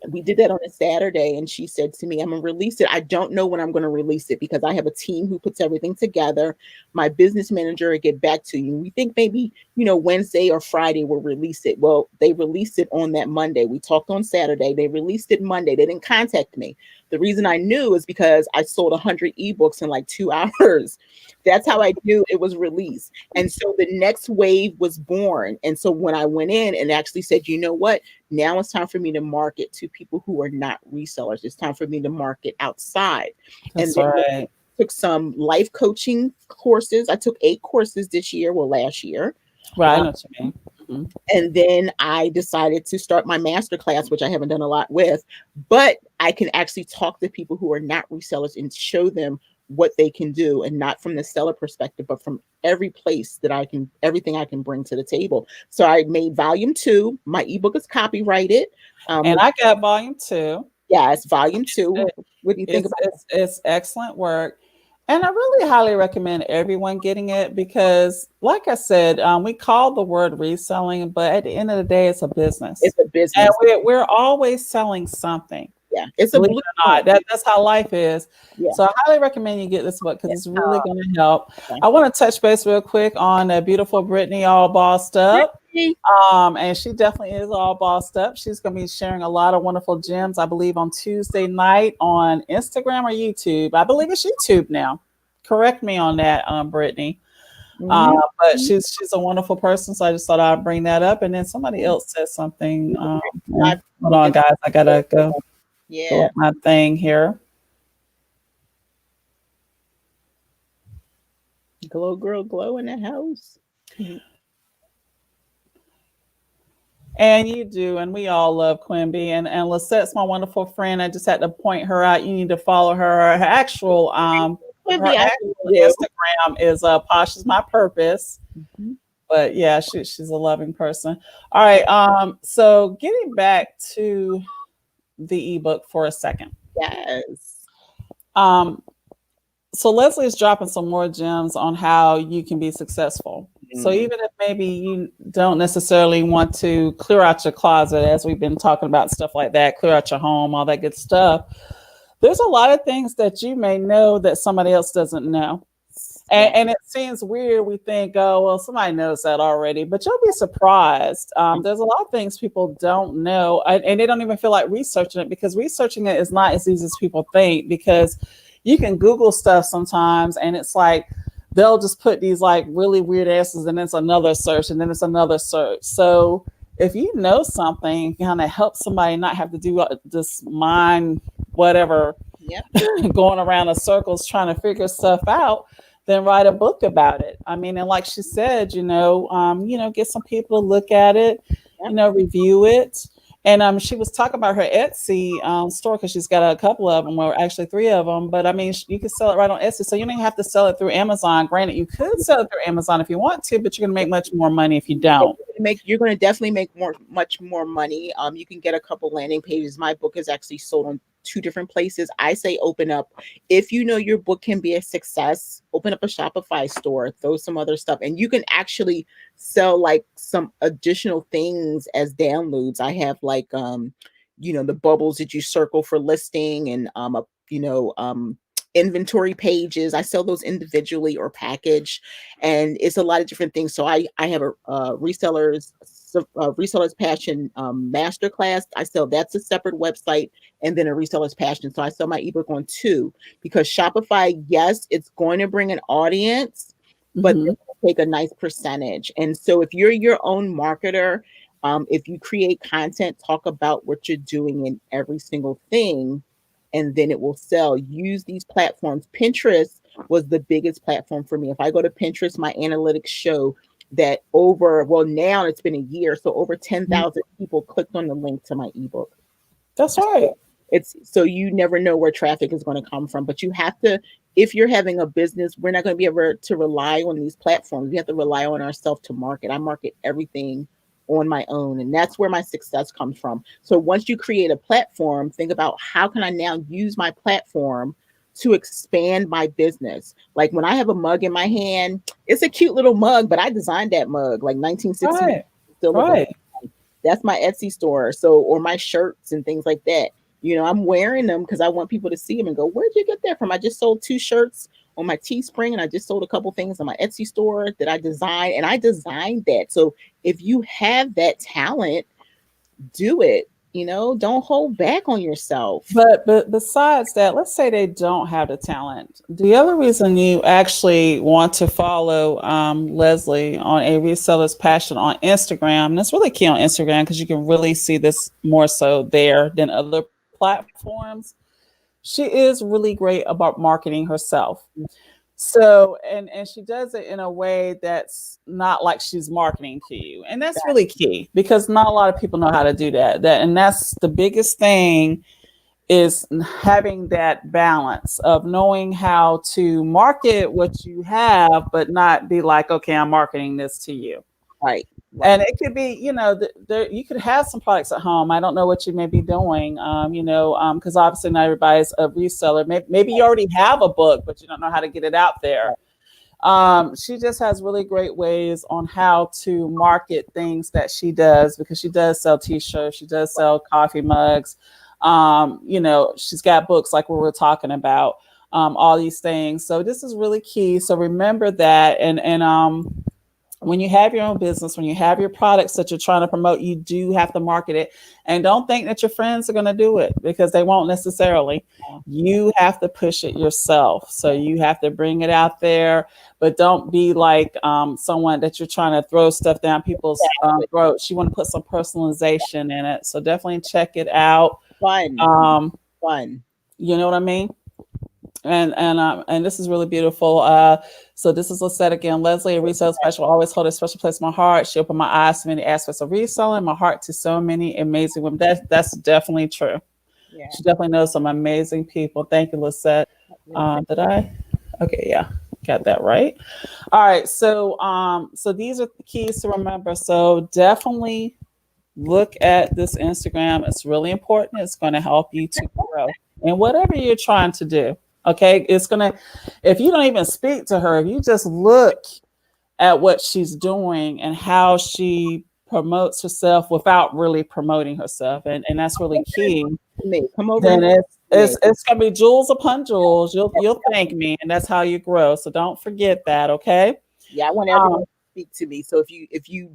we did that on a Saturday, and she said to me, I'm going to release it. I don't know when I'm going to release it because I have a team who puts everything together. My business manager will get back to you. We think maybe, Wednesday or Friday we'll release it. Well, they released it on that Monday. We talked on Saturday. They released it Monday. They didn't contact me. The reason I knew is because I sold 100 ebooks in like 2 hours. That's how I knew it was released. And so the next wave was born. And so when I went in and actually said, you know what, now it's time for me to market to people who are not resellers. It's time for me to market outside. That's and then right. I took some life coaching courses. I took 8 courses this year, last year. Right, I know what you mean. Mm-hmm. And then I decided to start my masterclass, which I haven't done a lot with, but I can actually talk to people who are not resellers and show them what they can do, and not from the seller perspective, but from every place that I can, everything I can bring to the table. So I made volume 2. My ebook is copyrighted. And I got volume 2. Yeah, it's volume 2. It, What do you think about it's excellent work. And I really highly recommend everyone getting it because, like I said, we call the word reselling, but at the end of the day, it's a business. it's a And business? we're always selling something. Yeah, it's a Believe it or not, blueprint. that's how life is. Yeah, So I highly recommend you get this book because yeah. it's really going to help. Okay. I want to touch base real quick on beautiful Brittany, all bossed up. Really? And she definitely is all bossed up. She's going to be sharing a lot of wonderful gems, I believe, on Tuesday night on Instagram or YouTube. I believe it's YouTube now. Correct me on that, Brittany. Mhm. But she's a wonderful person, so I just thought I'd bring that up. And then somebody else said something. Hold on, guys, I gotta go Yeah, up my thing here. glow girl glow in the house. Mhm. And you do, and we all love Quimby. And Lisette's my wonderful friend. I just had to point her out. You need to follow her. Could Her be, I actual do. Instagram is Posh is my purpose. Mhm. But yeah, she's a loving person. All right. So getting back to the ebook for a second. Yes. Um, so Leslie's dropping some more gems on how you can be successful. So Mm. even if maybe you don't necessarily want to clear out your closet, as we've been talking about stuff like that, clear out your home, all that good stuff, there's a lot of things that you may know that somebody else doesn't know. Yeah. And it seems weird. We think, oh, well, somebody knows that already, but you'll be surprised. There's a lot of things people don't know, and they don't even feel like researching it because researching it is not as easy as people think. Because you can Google stuff sometimes, and it's like they'll just put these like really weird answers, and it's another search, and then it's another search. So if you know something, kind of help somebody not have to do this mind whatever Yep. going around in circles trying to figure stuff out, then write a book about it. I mean, and like she said, get some people to look at it, Yep. review it. And she was talking about her Etsy store because she's got a couple of them, or actually 3 of them. But I mean, you can sell it right on Etsy, so you don't even have to sell it through Amazon. Granted, you could sell it through Amazon if you want to, but you're gonna make much more money if you don't. You're going to definitely make much more money. You can get a couple landing pages. My book is actually sold on 2 different places. I say open up, if you know your book can be a success, open up a Shopify store, throw some other stuff, and you can actually sell like some additional things as downloads. I have like the bubbles that you circle for listing, and inventory pages. I sell those individually or package, and it's a lot of different things. So I have a resellers passion masterclass. I sell, that's a separate website, and then a resellers passion. So I sell my ebook on 2, because Shopify, yes, it's going to bring an audience, but Mhm. they're going to take a nice percentage. And so if you're your own marketer, if you create content, talk about what you're doing in every single thing, and then it will sell. Use these platforms. Pinterest was the biggest platform for me. If I go to Pinterest, my analytics show that now it's been a year, so over 10,000 people clicked on the link to my ebook. That's right. It's so you never know where traffic is going to come from, but you have to, if you're having a business, we're not going to be able to rely on these platforms. We have to rely on ourselves to market. I market everything on my own, and that's where my success comes from. So once you create a platform, think about, how can I now use my platform to expand my business? Like when I have a mug in my hand, it's a cute little mug, but I designed that mug like 1960. Right. Still look like, Right. that's my Etsy store. So, or my shirts and things like that. I'm wearing them because I want people to see them and go, where'd you get that from? I just sold 2 shirts on my Teespring, and I just sold a couple things on my Etsy store that I designed, and I designed that. So if you have that talent, do it. Don't hold back on yourself. But besides that, let's say they don't have the talent. The other reason you actually want to follow Leslie on A Reseller's Passion on Instagram, and it's really key on Instagram because you can really see this more so there than other platforms. She is really great about marketing herself. So, and she does it in a way that's not like she's marketing to you. And that's really key because not a lot of people know how to do that. And that's the biggest thing is having that balance of knowing how to market what you have, but not be like, okay, I'm marketing this to you. Right. And Right. it could be, there, you could have some products at home. I don't know what you may be doing, because obviously not everybody's a reseller. Maybe you already have a book, but you don't know how to get it out there. Right. She just has really great ways on how to market things that she does, because she does sell t-shirts, she does sell coffee mugs. She's got books like we were talking about, all these things. So this is really key. So remember that. And when you have your own business, when you have your products that you're trying to promote, you do have to market it. And don't think that your friends are going to do it, because they won't necessarily. You have to push it yourself. So you have to bring it out there, but don't be like someone that you're trying to throw stuff down people's throats. You want to put some personalization in it. So definitely check it out. Fun. Um, Fun. you know what I mean? And this is really beautiful. So this is Lisette again. Leslie, a resale special, always hold a special place in my heart. She opened my eyes to many aspects of reselling, my heart to so many amazing women. That's definitely true. Yeah. She definitely knows some amazing people. Thank you, Lisette. Did I? Okay, yeah, got that right. All right, so these are the keys to remember. So definitely look at this Instagram. It's really important. It's going to help you to grow in whatever you're trying to do. Okay. It's going to, if you don't even speak to her, if you just look at what she's doing and how she promotes herself without really promoting herself, and that's really key, Come over then and it's gonna be jewels upon jewels. You'll thank me, and that's how you grow. So don't forget that, okay? yeah, I want everyone to speak to me. So if you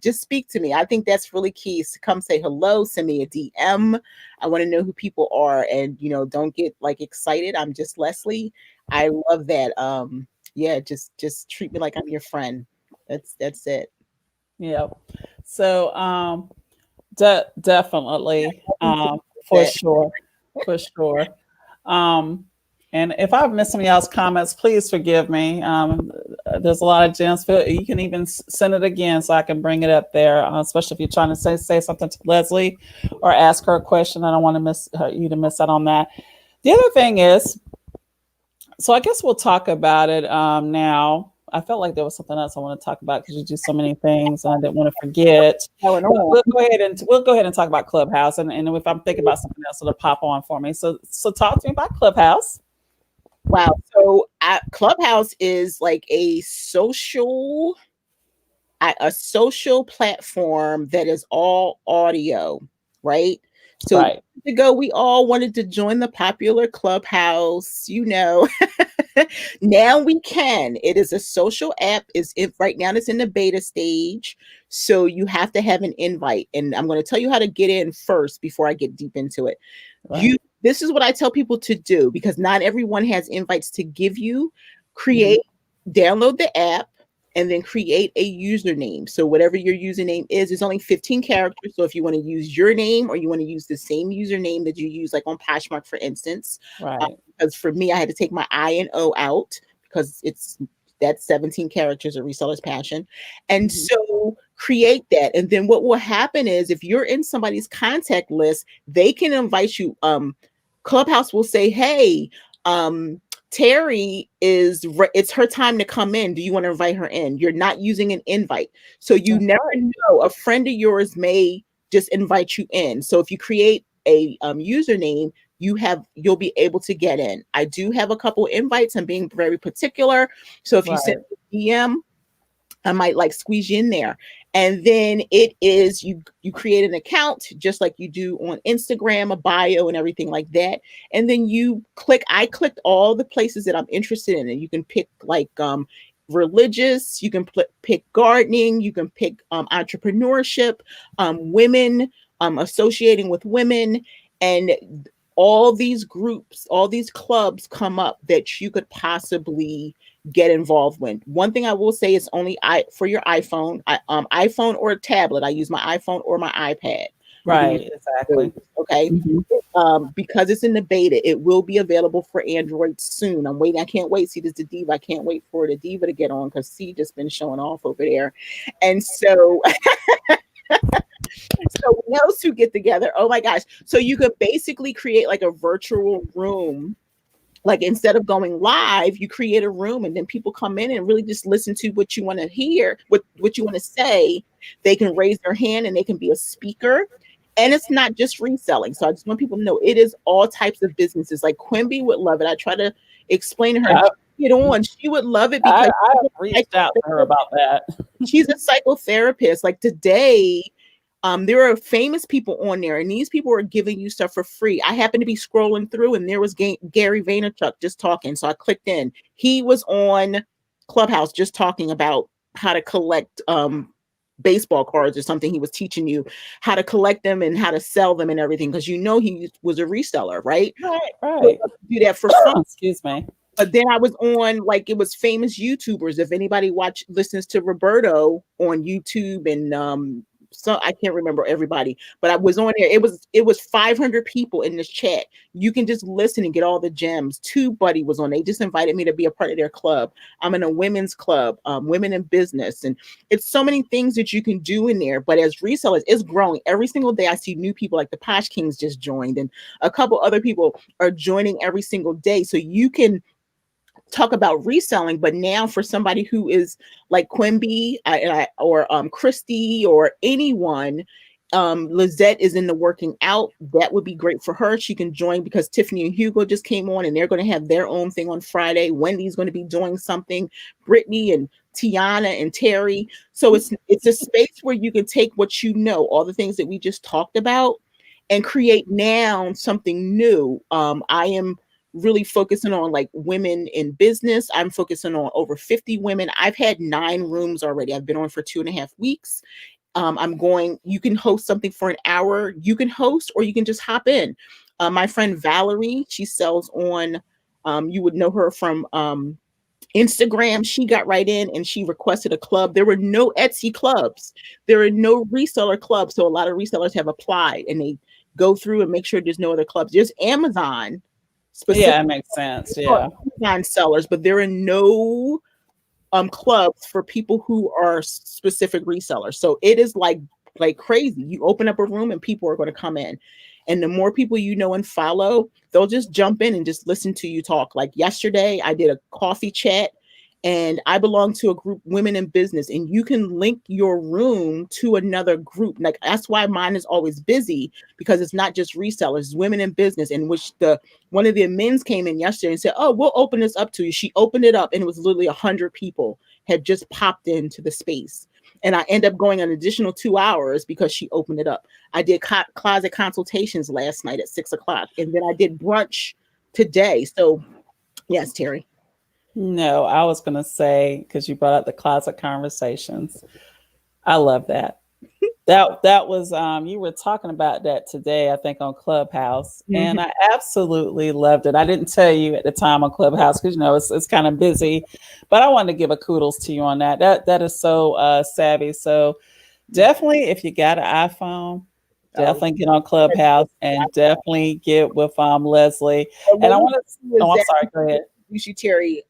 just speak to me. I think that's really key, is to come say hello, send me a DM. I want to know who people are, and don't get like excited. I'm just Leslie. I love that. Yeah, just treat me like I'm your friend. That's it. Yeah. So definitely, for That sure, for sure. Um, and if I've missed some of y'all's comments, please forgive me. There's a lot of gems. You can even send it again so I can bring it up there, especially if you're trying to say something to Leslie or ask her a question. I don't want to you to miss out on that. The other thing is, so I guess we'll talk about it now. I felt like there was something else I want to talk about, because you do so many things and I didn't want to forget. going But on. we'll go ahead and talk about Clubhouse, and if I'm thinking about something else, it'll pop on for me. So talk to me about Clubhouse. Wow. So Clubhouse is like a social platform that is all audio, right? So Right. ago, we all wanted to join the popular Clubhouse, Now we can. It is a social app. Is if right now it's in the beta stage, so you have to have an invite. And I'm going to tell you how to get in first before I get deep into it. Right. This is what I tell people to do, because not everyone has invites to give you. Download the app, and then create a username. So whatever your username is, it's only 15 characters. So if you want to use your name, or you want to use the same username that you use like on Poshmark, for instance, Right. because for me, I had to take my I and O out, because that's 17 characters of reseller's passion. And so create that. And then what will happen is, if you're in somebody's contact list, they can invite you. Clubhouse will say, hey, Terry it's her time to come in. Do you want to invite her in? You're not using an invite. So you never know. A friend of yours may just invite you in. So if you create a username, you'll be able to get in. I do have a couple invites. I'm being very particular. So if you send a DM, I might like squeeze you in there. And then it is you create an account just like you do on Instagram, a bio and everything like that. And then I clicked all the places that I'm interested in, and you can pick like religious, you can pick gardening, you can pick entrepreneurship, women, associating with women, and all these groups, all these clubs come up that you could possibly get involved with. One thing I will say is only for your iPhone, iPhone or a tablet. I use my iPhone or my iPad. Right. Exactly. Okay. Because it's in the beta, it will be available for Android soon. I'm waiting. I can't wait. See, this is the Diva. I can't wait for the Diva to get on, because C just been showing off over there. And so, those two get together, oh my gosh. So you could basically create like a virtual room. Like instead of going live, you create a room and then people come in and really just listen to what you want to hear, what you want to say. They can raise their hand and they can be a speaker. And it's not just reselling. So I just want people to know it is all types of businesses. Like Quimby would love it. I try to explain to her, I, get on. She would love it I because reached out to her about that. she's a psychotherapist. Like today, there are famous people on there, and these people are giving you stuff for free. I happened to be scrolling through, and there was Gary Vaynerchuk just talking. So I clicked in. He was on Clubhouse just talking about how to collect baseball cards or something. He was teaching you how to collect them and how to sell them and everything because he was a reseller, right? Right. So do that for fun. Excuse me. But then I was on, like, it was famous YouTubers. If anybody listens to Roberto on YouTube and so I can't remember everybody, but I was on there. It was 500 people in this chat. You can just listen and get all the gems. TubeBuddy was on. They just invited me to be a part of their club. I'm in a women's club, women in business, and it's so many things that you can do in there. But as resellers, it's growing every single day. I see new people, like the Posh Kings just joined, and a couple other people are joining every single day. So you can talk about reselling, but now for somebody who is like Quimby or Christy or anyone, Lizette is in the working out. That would be great for her. She can join because Tiffany and Hugo just came on and they're going to have their own thing on Friday. Wendy's going to be doing something, Brittany and Tiana and Terry. So it's a space where you can take what you know, all the things that we just talked about, and create now something new. I am really focusing on like women in business. I'm focusing on over 50 women. I've had 9 rooms already. I've been on for 2.5 weeks. You can host something for an hour. You can host or you can just hop in. My friend Valerie, she sells on, you would know her from Instagram. She got right in and she requested a club. There were no Etsy clubs. There are no reseller clubs. So a lot of resellers have applied and they go through and make sure there's no other clubs. There's Amazon. Yeah, it makes sense. Yeah. Amazon sellers, but there are no clubs for people who are specific resellers. So it is like crazy. You open up a room and people are going to come in. And the more people you know and follow, they'll just jump in and just listen to you talk. Like yesterday, I did a coffee chat and I belong to a group, Women in Business, and you can link your room to another group. Like that's why mine is always busy, because it's not just resellers, it's Women in Business, in which one of the admins came in yesterday and said, oh, we'll open this up to you. She opened it up and it was literally 100 people had just popped into the space. And I end up going an additional 2 hours because she opened it up. I did closet consultations last night at 6:00, and then I did brunch today. So yes, Terry. No, I was going to say, because you brought up the closet conversations. I love that. That was, you were talking about that today, I think on Clubhouse, and I absolutely loved it. I didn't tell you at the time on Clubhouse because, it's kind of busy, but I wanted to give a kudos to you on that. That is so savvy. So definitely, if you got an iPhone, definitely get on Clubhouse and definitely get with Leslie. And I want to, I'm sorry, go ahead. You, Terry.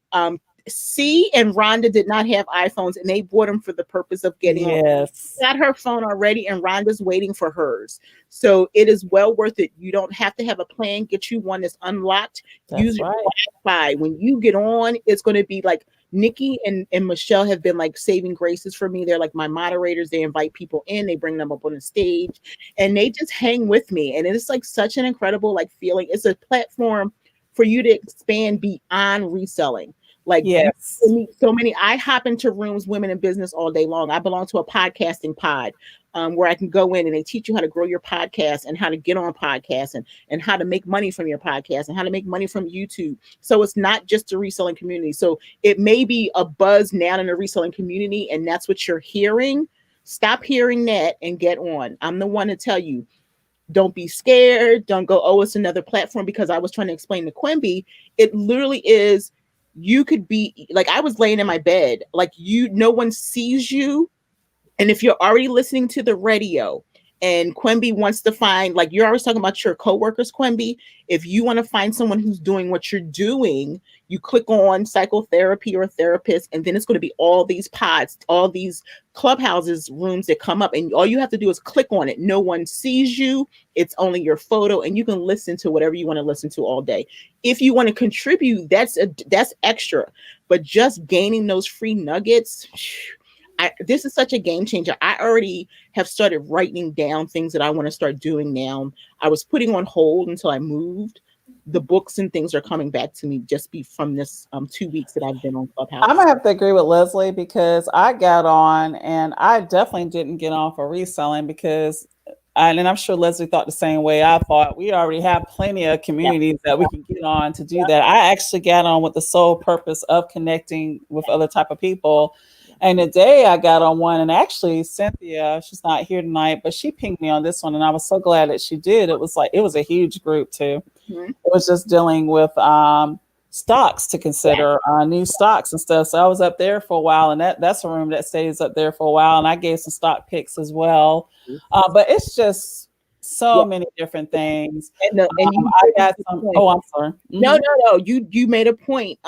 C and Rhonda did not have iPhones, and they bought them for the purpose of getting. Yes, got her phone already, and Rhonda's waiting for hers. So it is well worth it. You don't have to have a plan. Get you one that's unlocked. Use Wi-Fi. When you get on, it's going to be like Nikki and Michelle have been like saving graces for me. They're like my moderators. They invite people in. They bring them up on the stage, and they just hang with me. And it's like such an incredible like feeling. It's a platform for you to expand beyond reselling. Like, yes, so many. I hop into rooms, Women in Business, all day long. I belong to a podcasting pod where I can go in and they teach you how to grow your podcast and how to get on podcasts and how to make money from your podcast and how to make money from YouTube. So it's not just a reselling community. So it may be a buzz now in the reselling community, and that's what you're hearing. Stop hearing that and get on. I'm the one to tell you, don't be scared. Don't go, oh, it's another platform, because I was trying to explain to Quimby, it literally is. You could be like, I was laying in my bed, like, no one sees you. And if you're already listening to the radio, and if you're already listening to the podcast, and Quimby wants to find, like you're always talking about your coworkers, Quimby. If you want to find someone who's doing what you're doing, you click on psychotherapy or therapist, and then it's going to be all these pods, all these clubhouses rooms that come up, and all you have to do is click on it. No one sees you. It's only your photo, and you can listen to whatever you want to listen to all day. If you want to contribute, that's extra. But just gaining those free nuggets, this is such a game changer. I already have started writing down things that I want to start doing now. I was putting on hold until I moved. The books and things are coming back to me just be from this 2 weeks that I've been on I'm Clubhouse. gonna have to agree with Leslie because I got on and I definitely didn't get on for reselling because and I'm sure Leslie thought the same way I thought. We already have plenty of Yeah, communities that we can get on to do yeah, that. I actually got on with the sole purpose of connecting with other type of people. yeah. And today I got on one, and actually Cynthia, she's not here tonight, but she pinged me on this one, and I was so glad that she did. It was like it was a huge group too. Mhm. It was just dealing with stocks to Yeah. consider, new stocks and stuff. So I was up there for a while, and that's a room that stays up there for a while. And I gave some stock picks as well. But it's just so Yeah. many different things. And you I really got good some. point. Oh, I'm sorry. No, Mhm. no, no. You made a point.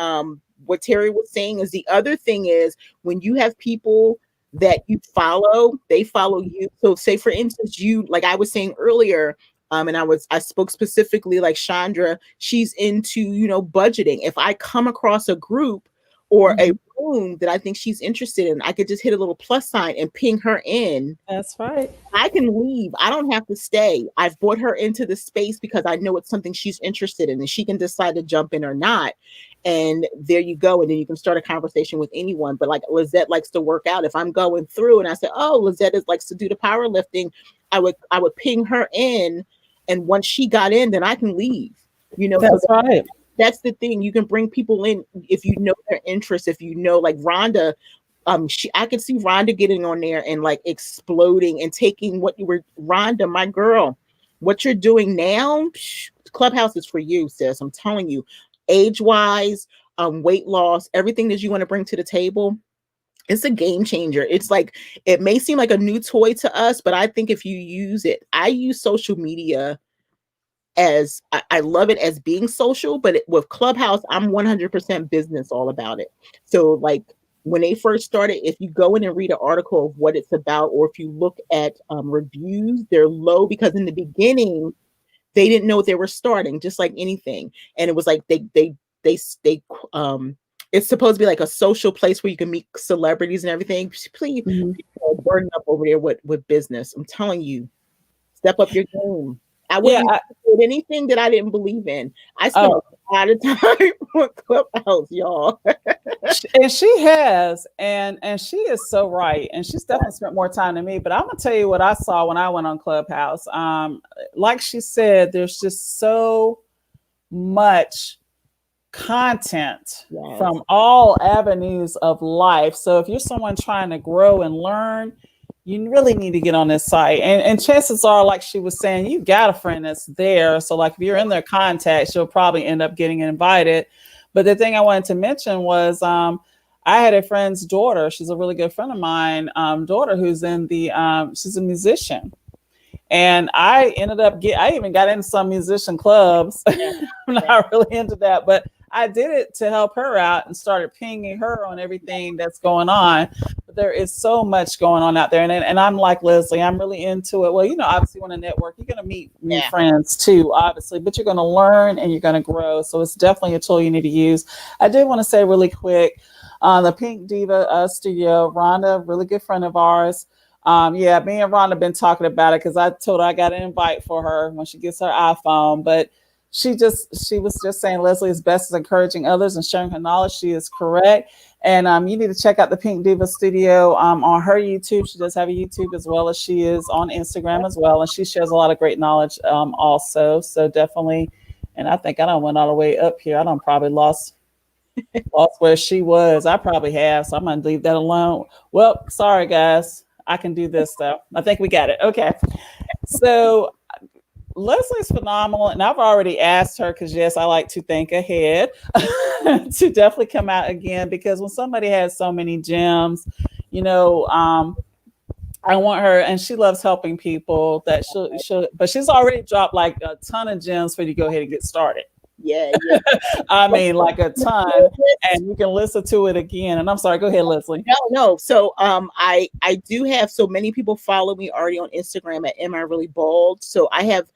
What Terry was saying is the other thing is when you have people that you follow, they follow you. So say for instance, you like I was saying earlier, and I spoke specifically like Chandra, she's into, budgeting. If I come across a group or a Mhm. room that I think she's interested in, I could just hit a little plus sign and ping her in. That's right. I can leave. I don't have to stay. I've brought her into the space because I know it's something she's interested in and she can decide to jump in or not. And there you go. And then you can start a conversation with anyone. But like Lizette likes to work out. If I'm going through and I say, oh, likes to do the powerlifting, I would ping her in. And once she got in, then I can leave. So That's right. that's the thing. You can bring people in if you know their interests, if you know like Rhonda, I could see Rhonda getting on there and like exploding and taking what you were, Rhonda, my girl, what you're doing now. Clubhouse is for you, sis. I'm telling you, age wise, weight loss, everything that you want to bring to the table. It's a game changer. It's like it may seem like a new toy to us, but I think if you use it, I use social media as I love it as being social, but with Clubhouse, I'm 100% business all about it. So, like when they first started, if you go in and read an article of what it's about, or if you look at reviews, they're low because in the beginning they didn't know what they were starting, just like anything. And it was like they it's supposed to be like a social place where you can meet celebrities and everything. Please, Mhm. people are burning up over there with business. I'm telling you, step up your game. I Yeah. wouldn't do anything that I didn't believe in. I spent Oh, a lot of time on Clubhouse, y'all. and she has, and she is so right, and she's definitely spent more time than me. But I'm gonna tell you what I saw when I went on Clubhouse. Like she said, there's just so much content Yes. from all avenues of life. So if you're someone trying to grow and learn, you really need to get on this site. And chances are, like she was saying, you got a friend that's there. So like if you're in their contacts, you'll probably end up getting invited. But the thing I wanted to mention was I had a friend's daughter. She's a really good friend of mine, daughter who's in the she's a musician. And I ended up I even got into some musician clubs. Yeah. I'm Yeah. not really into that, but I did it to help her out and started pinging her on everything that's going on. But there is so much going on out there. And I'm like Leslie, I'm really into it. Well, obviously you want to network, you're going to meet new Yeah. friends too, obviously, but you're going to learn and you're going to grow. So it's definitely a tool you need to use. I did want to say really quick, the Pink Diva studio, Rhonda, really good friend of ours. Yeah, me and Rhonda been talking about it because I told her I got an invite for her when she gets her iPhone. But she was just saying Leslie is best at encouraging others and sharing her knowledge. She is correct. And you need to check out the Pink Diva Studio on her YouTube. She does have a YouTube as well as she is on Instagram as well. And she shares a lot of great knowledge also. So definitely. And I think I don't went all the way up here. I don't probably lost where she was. I probably have. So I'm going to leave that alone. Well, sorry, guys. I can do this though. I think we got it. Okay. So Leslie's phenomenal. And I've already asked her because, yes, I like to think ahead to definitely come out again because when somebody has so many gems, you know, I want her, and she loves helping people. That but she's already dropped like a ton of gems for you to go ahead and get started. Yeah, yeah. I But mean, like a ton, and you can listen to it again. And I'm sorry, go ahead, Leslie. no, no. So I do have so many people follow me already on Instagram at Am I Really Bald? So I have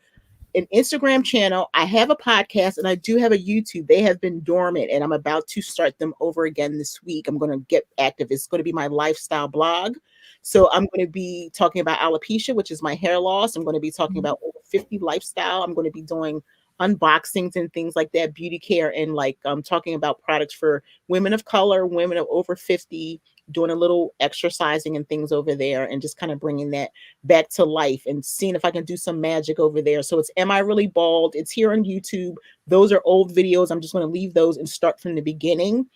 an Instagram channel, I have a podcast, and I do have a YouTube. They have been dormant, and I'm about to start them over again this week. I'm going to get active. It's going to be my lifestyle blog. So I'm going to be talking about alopecia, which is my hair loss. I'm going to be talking about over 50 lifestyle. I'm going to be doing unboxings and things like that, beauty care, and like talking about products for women of color, women of over 50, doing a little exercising and things over there, and just kind of bringing that back to life and seeing if I can do some magic over there. So it's Am I Really Bald? It's here on YouTube. Those are old videos. I'm just going to leave those and start from the beginning.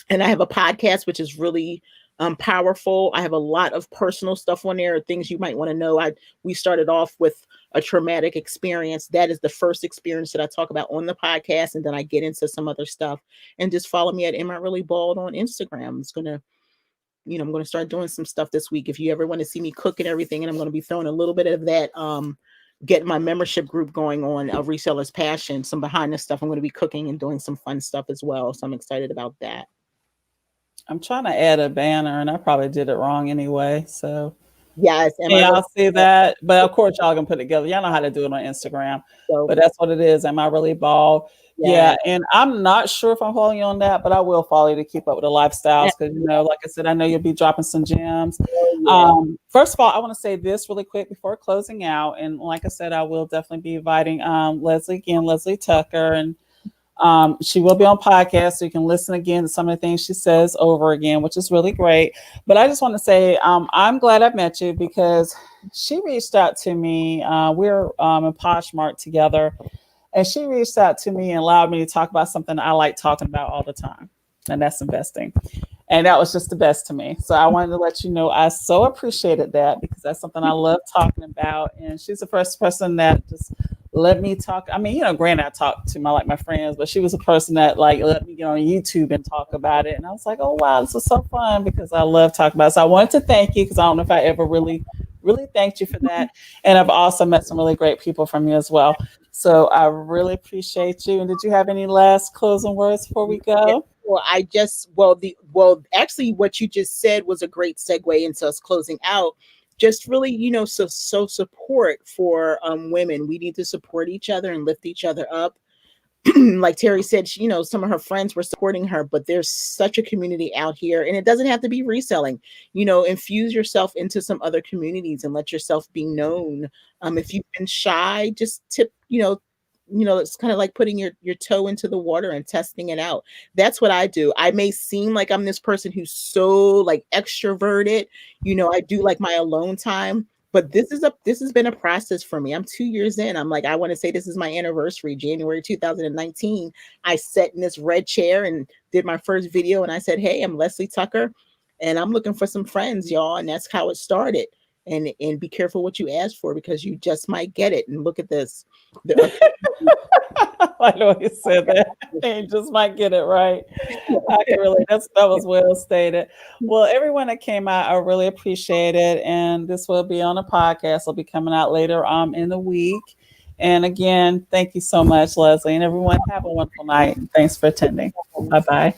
And I have a podcast, which is really powerful. I have a lot of personal stuff on there, things you might want to know. We started off with a traumatic experience. That is the first experience that I talk about on the podcast. And then I get into some other stuff. And just follow me at Am I Really Bald on Instagram. It's going to, I'm going to start doing some stuff this week. If you ever want to see me cook and everything, and I'm going to be throwing a little bit of that, getting my membership group going on Reseller's Passion, some behind the stuff. I'm going to be cooking and doing some fun stuff as well. So I'm excited about that. I'm trying to add a banner, and I probably did it wrong anyway. So yes, can y'all see that? But of course, y'all can put it together. Y'all know how to do it on Instagram. So, but that's what it is. Am I Really Bald? Yeah, and I'm not sure if I'm following you on that, but I will follow you to keep up with the lifestyles because, like I said, I know you'll be dropping some gems. First of all, I want to say this really quick before closing out. And like I said, I will definitely be inviting Leslie again, Leslie Tucker, and she will be on podcast, so you can listen again to some of the things she says over again, which is really great. But I just want to say I'm glad I met you because she reached out to me. We're in Poshmark together. And she reached out to me and allowed me to talk about something I like talking about all the time, and that's investing. And that was just the best to me. So I wanted to let you know I so appreciated that because that's something I love talking about. And she's the first person that just let me talk. I mean, granted, I talk to my friends, but she was a person that let me get on YouTube and talk about it. And I was like, oh wow, this is so fun because I love talking about it. So I wanted to thank you because I don't know if I ever really thanked you for that. And I've also met some really great people from you as well. So I really appreciate you. And did you have any last closing words before we go? Well, actually what you just said was a great segue into us closing out. Just really, so support for women. We need to support each other and lift each other up. Like Terry said, some of her friends were supporting her, but there's such a community out here, and it doesn't have to be reselling. Infuse yourself into some other communities and let yourself be known. If you've been shy, just tip, it's kind of like putting your toe into the water and testing it out. That's what I do. I may seem like I'm this person who's so like extroverted. I do like my alone time. But this has been a process for me. I'm 2 years in. I'm like, I want to say this is my anniversary, January 2019. I sat in this red chair and did my first video. And I said, hey, I'm Leslie Tucker and I'm looking for some friends, y'all. And that's how it started. And be careful what you ask for because you just might get it. And look at this. I know you said that. You just might get it right. That was well stated. Well, everyone that came out, I really appreciate it. And this will be on a podcast. It'll be coming out later in the week. And again, thank you so much, Leslie. And everyone have a wonderful night. Thanks for attending. Bye-bye.